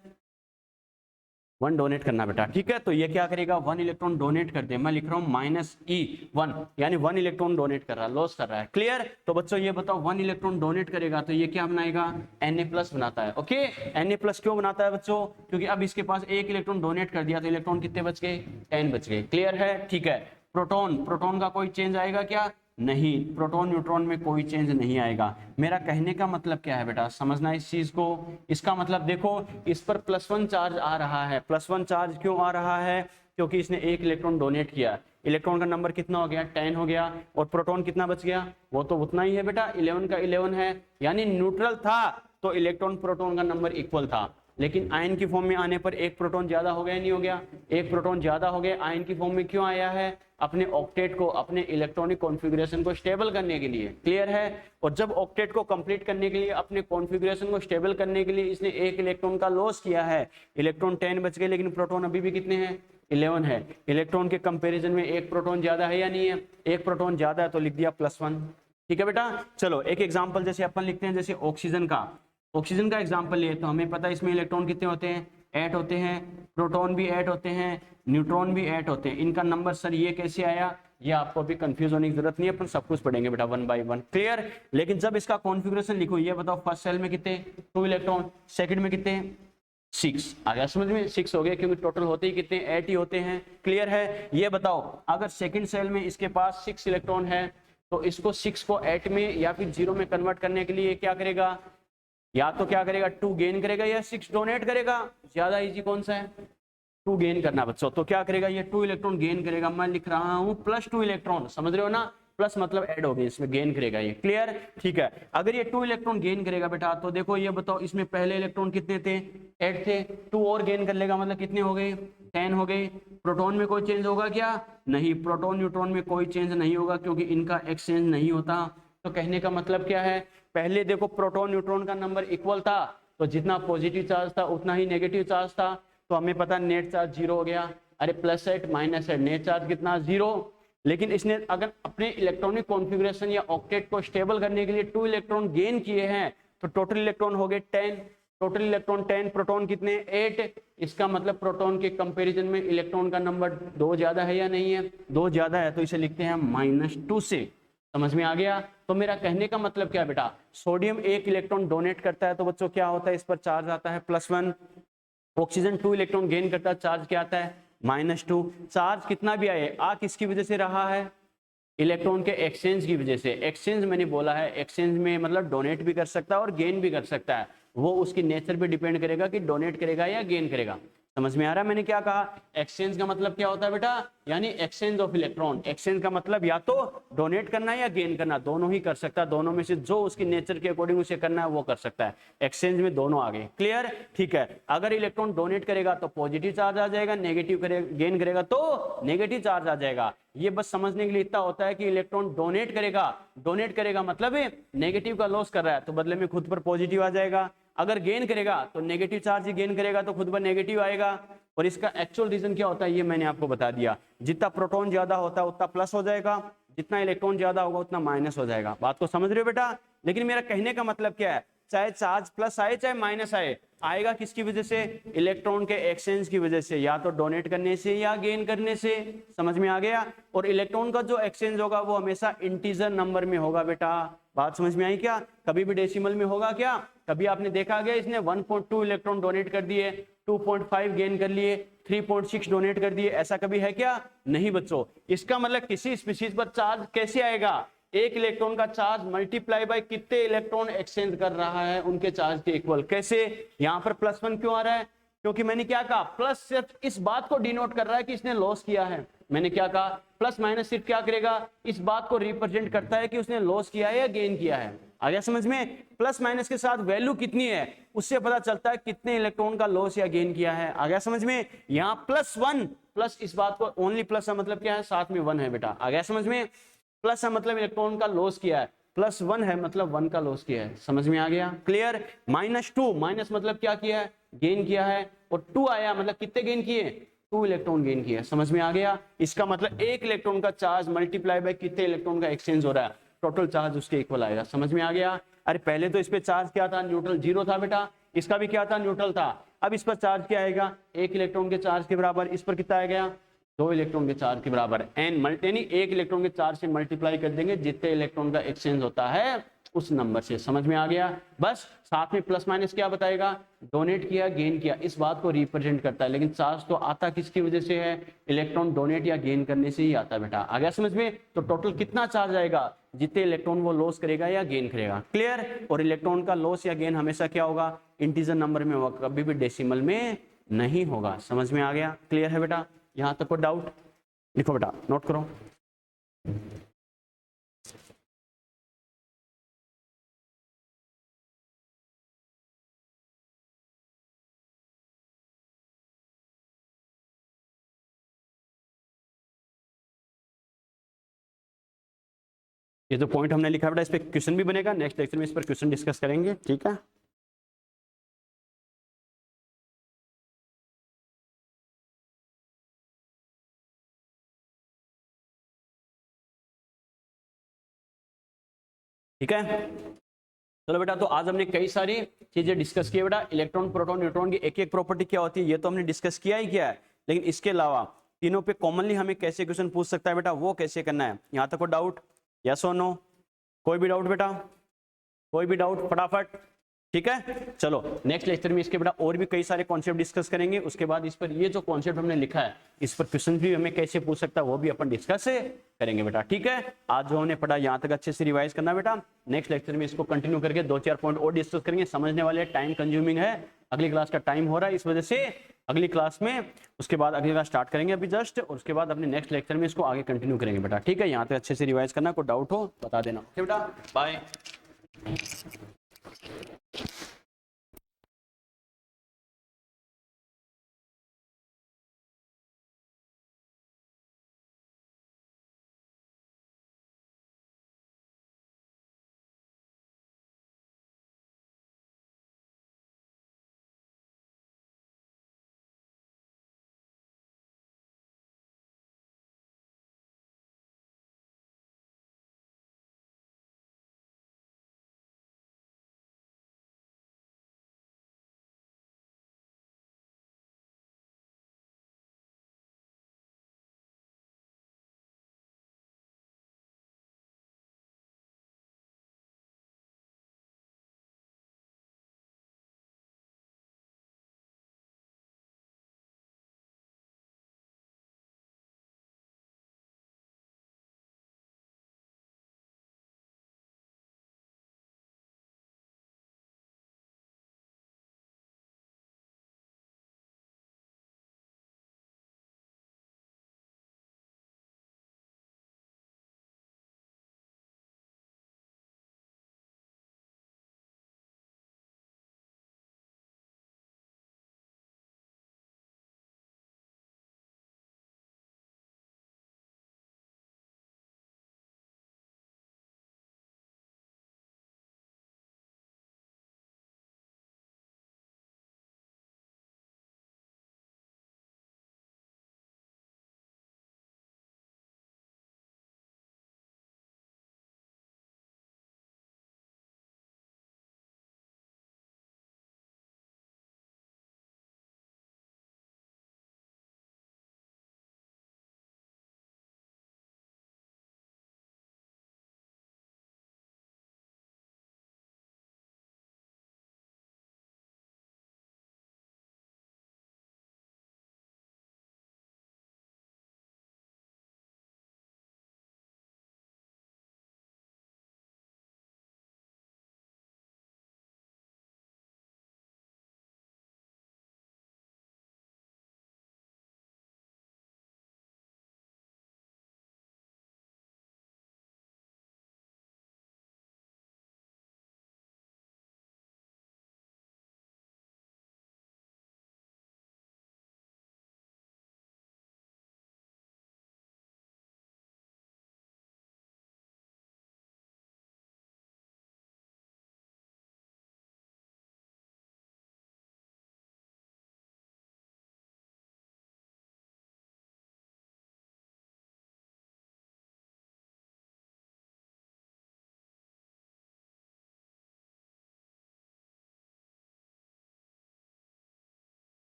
S1: 1 डोनेट करना बेटा। ठीक है, तो ये क्या करेगा, 1 इलेक्ट्रॉन डोनेट कर दे। मैं लिख रहा हूँ -E1, यानी 1 इलेक्ट्रॉन डोनेट कर रहा है, लॉस कर रहा है। क्लियर। तो बच्चों ये बताओ 1 इलेक्ट्रॉन डोनेट करेगा तो ये क्या बनाएगा, Na+ बनाता है। ओके, Na+ क्यों बनाता है बच्चों, क्योंकि अब इसके पास 1 इलेक्ट्रॉन डोनेट कर दिया तो इलेक्ट्रॉन कितने बच गए, 10 बच गए। क्लियर है, ठीक है। प्रोटॉन का कोई चेंज आएगा क्या, नहीं। प्रोटॉन न्यूट्रॉन में कोई चेंज नहीं आएगा। मेरा कहने का मतलब क्या है बेटा, समझना इस चीज को। इसका मतलब देखो, इस पर +1 चार्ज आ रहा है। +1 चार्ज क्यों आ रहा है, क्योंकि इसने 1 इलेक्ट्रॉन डोनेट किया। इलेक्ट्रॉन का नंबर कितना हो गया, 10 हो गया। और प्रोटॉन कितना बच गया, वो तो उतना ही है बेटा, 11 का 11 है। यानी न्यूट्रल था तो इलेक्ट्रॉन प्रोटॉन का नंबर इक्वल था, लेकिन आयन की फॉर्म में आने पर 1 प्रोटॉन ज्यादा हो गया, नहीं हो गया, 1 प्रोटॉन ज्यादा हो गया। आयन की फॉर्म में क्यों आया है, अपने ऑक्टेट को, अपने इलेक्ट्रॉनिक कॉन्फ़िगरेशन को स्टेबल करने के लिए। क्लियर है। और जब ऑक्टेट को कंप्लीट करने के लिए, अपने कॉन्फ़िगरेशन को स्टेबल करने के लिए इसने 1 इलेक्ट्रॉन का लॉस किया है। इलेक्ट्रॉन 10 बच गए, लेकिन प्रोटॉन अभी भी कितने हैं, 11 है। इलेक्ट्रॉन के कंपेरिजन में 1 प्रोटॉन ज्यादा है या नहीं है, 1 प्रोटॉन ज्यादा है तो लिख दिया +1। ठीक है बेटा। चलो एक एग्जाम्पल जैसे अपन लिखते हैं, जैसे ऑक्सीजन का एग्जाम्पल लिए तो हमें पता है इसमें इलेक्ट्रॉन कितने होते हैं, 8 होते हैं, प्रोटॉन भी 8 होते हैं, न्यूट्रॉन भी 8 होते हैं। इनका नंबर सर ये कैसे आया, ये आपको अभी कंफ्यूज होने की जरूरत नहीं है, अपन सब कुछ पढ़ेंगे बेटा 1 बाय 1, क्लियर। लेकिन जब इसका कॉन्फ़िगरेशन लिखो, ये बताओ फर्स्ट सेल में कितने 2 इलेक्ट्रॉन, सेकंड में कितने 6, आ गया समझ में, 6 हो गए क्योंकि टोटल होते ही कितने 8 ही होते हैं, क्लियर है। ये बताओ अगर सेकंड सेल में इसके पास 6 इलेक्ट्रॉन है तो इसको 6 को 8 में या फिर 0 में कन्वर्ट करने के लिए क्या करेगा, या तो क्या करेगा 2 गेन करेगा या 6 डोनेट करेगा, ज्यादा इजी कौन सा है, 2 गेन करना बच्चों। तो क्या करेगा ये 2 इलेक्ट्रॉन गेन करेगा, मैं लिख रहा हूं +2 इलेक्ट्रॉन, समझ रहे हो ना, प्लस मतलब ऐड हो गई, इसमें गेन करेगा ये, क्लियर, ठीक है। अगर ये 2 इलेक्ट्रॉन गेन करेगा बेटा तो देखो ये बताओ इसमें पहले इलेक्ट्रॉन कितने थे 8 थे, 2 और गेन कर लेगा मतलब कितने हो गए 10 हो गए। प्रोटॉन में कोई चेंज होगा क्या, नहीं, प्रोटॉन न्यूट्रॉन में कोई चेंज नहीं होगा क्योंकि इनका एक्सचेंज नहीं होता। तो कहने का मतलब क्या है, पहले देखो प्रोटॉन न्यूट्रॉन का नंबर इक्वल था तो जितना पॉजिटिव चार्ज था उतना ही नेगेटिव चार्ज था, तो हमें पता नेट चार्ज 0 हो गया, अरे +8 -8 नेट चार्ज कितना 0। लेकिन इसने अगर अपने इलेक्ट्रॉनिक कॉन्फ़िगरेशन या ऑक्टेट को स्टेबल करने के लिए 2 इलेक्ट्रॉन गेन किए हैं तो टोटल इलेक्ट्रॉन हो गए 10, टोटल इलेक्ट्रॉन 10, प्रोटॉन कितने 8, इसका मतलब प्रोटॉन के कंपैरिजन में इलेक्ट्रॉन का नंबर 2 ज्यादा है या नहीं है, 2 ज्यादा है, तो इसे लिखते हैं -2 से, समझ में आ गया। तो मेरा कहने का मतलब क्या बेटा, सोडियम 1 इलेक्ट्रॉन डोनेट करता है तो बच्चों क्या होता है, इस पर चार्ज आता है +1, ऑक्सीजन 2 इलेक्ट्रॉन गेन करता है, चार्ज क्या आता है -2। चार्ज कितना भी आए आ किसकी वजह से रहा है, इलेक्ट्रॉन के एक्सचेंज की वजह से। एक्सचेंज मैंने बोला है, एक्सचेंज में मतलब डोनेट भी कर सकता है और गेन भी कर सकता है, वो उसकी नेचर पे डिपेंड करेगा कि डोनेट करेगा या गेन करेगा। समझ में आ रहा है मैंने क्या कहा, एक्सचेंज का मतलब क्या होता है बेटा, यानी एक्सचेंज ऑफ इलेक्ट्रॉन। एक्सचेंज का मतलब या तो डोनेट करना या गेन करना, दोनों ही कर सकता है, दोनों में से जो उसकी नेचर के अकॉर्डिंग उसे करना है वो कर सकता है। एक्सचेंज में दोनों आ गए, क्लियर, ठीक है। अगर इलेक्ट्रॉन डोनेट करेगा तो पॉजिटिव चार्ज आ जाएगा, नेगेटिव गेन करेगा तो नेगेटिव चार्ज आ जाएगा। ये बस समझने के लिए इतना होता है कि इलेक्ट्रॉन डोनेट करेगा मतलब नेगेटिव का लॉस कर रहा है तो बदले में खुद पर पॉजिटिव आ जाएगा, अगर गेन करेगा तो नेगेटिव चार्ज ही गेन करेगा तो खुद पर नेगेटिव आएगा। और इसका एक्चुअल रीजन क्या होता है ये मैंने आपको बता दिया, जितना प्रोटॉन ज्यादा होता है उतना प्लस हो जाएगा, जितना इलेक्ट्रॉन ज्यादा होगा उतना माइनस हो जाएगा। बात को समझ रहे हो बेटा। लेकिन मेरा कहने का मतलब क्या है, चाहे चार्ज प्लस आए चाहे माइनस आए, आएगा किसकी वजह से, इलेक्ट्रॉन के एक्सचेंज की वजह से, या तो डोनेट करने से या गेन करने से, समझ में आ गया। और इलेक्ट्रॉन का जो एक्सचेंज होगा वो हमेशा इंटीजर नंबर में होगा बेटा, बात समझ में आई क्या, कभी भी डेसिमल में होगा क्या, कभी आपने देखा गया इसने 1.2 इलेक्ट्रॉन डोनेट कर दिए, 2.5 गेन कर लिए, 3.6 डोनेट कर दिए, ऐसा कभी है क्या, नहीं बच्चों। इसका मतलब किसी स्पीशीज पर चार्ज कैसे आएगा, एक इलेक्ट्रॉन का चार्ज मल्टीप्लाई बाय कितने इलेक्ट्रॉन एक्सचेंज कर रहा है उनके चार्ज के इक्वल। कैसे, यहां पर +1 क्यों आ रहा है, क्योंकि मैंने क्या कहा, प्लस सिर्फ इस बात को डिनोट कर रहा है कि इसने लॉस किया है। मैंने क्या कहा, प्लस माइनस सिर्फ क्या करेगा, इस बात को रिप्रेजेंट करता है कि उसने लॉस किया है या गेन किया है। आ गया समझ में, प्लस माइनस के साथ वैल्यू कितनी है उससे पता चलता है कितने इलेक्ट्रॉन का लॉस या गेन किया है। आ गया समझ में, यहाँ +1 प्लस इस बात को ओनली प्लस का मतलब क्या है, साथ में 1 है बेटा। आ गया समझ में, प्लस है मतलब इलेक्ट्रॉन का लॉस किया है, +1 है मतलब 1 का लॉस किया है, समझ में आ गया, क्लियर। -2 माइनस मतलब क्या किया है, गेन किया है, और 2 आया मतलब कितने गेन किए, 2 इलेक्ट्रॉन गेन किया, समझ में आ गया। इसका मतलब एक इलेक्ट्रॉन का चार्ज मल्टीप्लाई बाय कितने इलेक्ट्रॉन का एक्सचेंज हो रहा है, टोटल चार्ज उसके इक्वल आएगा, समझ में आ गया। अरे पहले तो इस पे चार्ज क्या था, न्यूट्रल 0 था बेटा, इसका भी क्या था, न्यूट्रल था। अब इस पर चार्ज क्या आएगा, एक इलेक्ट्रॉन के चार्ज के बराबर, इस पर कितना आ गया, 2 इलेक्ट्रॉन के चार्ज के बराबर, एन यानी एक इलेक्ट्रॉन के चार्ज से मल्टीप्लाई कर देंगे जितने इलेक्ट्रॉन का एक्सचेंज होता है उस नंबर से, समझ में आ गया। बस साथ में प्लस माइनस क्या बताएगा, डोनेट किया गेन किया, इस बात को रिप्रेजेंट करता है। लेकिन चार्ज तो आता किसकी वजह से है, इलेक्ट्रॉन डोनेट या गेन करने से ही आता है बेटा। आ गया समझ में, तो टोटल कितना चार्ज आएगा, जितने इलेक्ट्रॉन वो लॉस करेगा या गेन करेगा, क्लियर। और इलेक्ट्रॉन का लॉस या गेन हमेशा क्या होगा, इंटीजर नंबर में होगा, कभी भी डेसिमल में नहीं होगा, समझ में आ गया, क्लियर है बेटा। यहां तक कोई डाउट, लिखो बेटा, नोट करो। ये जो पॉइंट हमने लिखा बेटा इस पे क्वेश्चन भी बनेगा, नेक्स्ट लेक्चर में इस पर क्वेश्चन डिस्कस करेंगे, ठीक है। ठीक है, चलो बेटा, तो आज हमने कई सारी चीजें डिस्कस की बेटा। इलेक्ट्रॉन, प्रोटॉन, न्यूट्रॉन की एक एक प्रॉपर्टी क्या होती है ये तो हमने डिस्कस किया ही किया है, लेकिन इसके अलावा तीनों पे कॉमनली हमें कैसे क्वेश्चन पूछ सकता है बेटा, वो कैसे करना है। यहाँ तक कोई डाउट? Yes or no? कोई भी डाउट बेटा? कोई भी डाउट? फटाफट। ठीक है, चलो नेक्स्ट लेक्चर में इसके बेटा और भी कई सारे कॉन्सेप्ट डिस्कस करेंगे। उसके बाद इस पर ये जो कॉन्सेप्ट हमने लिखा है इस पर क्वेश्चन भी हमें कैसे पूछ सकता है वो भी अपन डिस्कस करेंगे बेटा। ठीक है, आज जो हमने पढ़ा यहाँ तक अच्छे से रिवाइज करना बेटा। नेक्स्ट लेक्चर में इसको कंटिन्यू करके 2-4 पॉइंट और डिस्कस करेंगे, समझने वाले, टाइम कंज्यूमिंग है, अगली क्लास का टाइम हो रहा है, इस वजह से अगली क्लास में उसके बाद अगली क्लास स्टार्ट करेंगे अभी जस्ट, और उसके बाद अपने नेक्स्ट लेक्चर में इसको आगे कंटिन्यू करेंगे बेटा। ठीक है, यहाँ तक अच्छे से रिवाइज करना, कोई डाउट हो बता देना। ओके बेटा, बाय।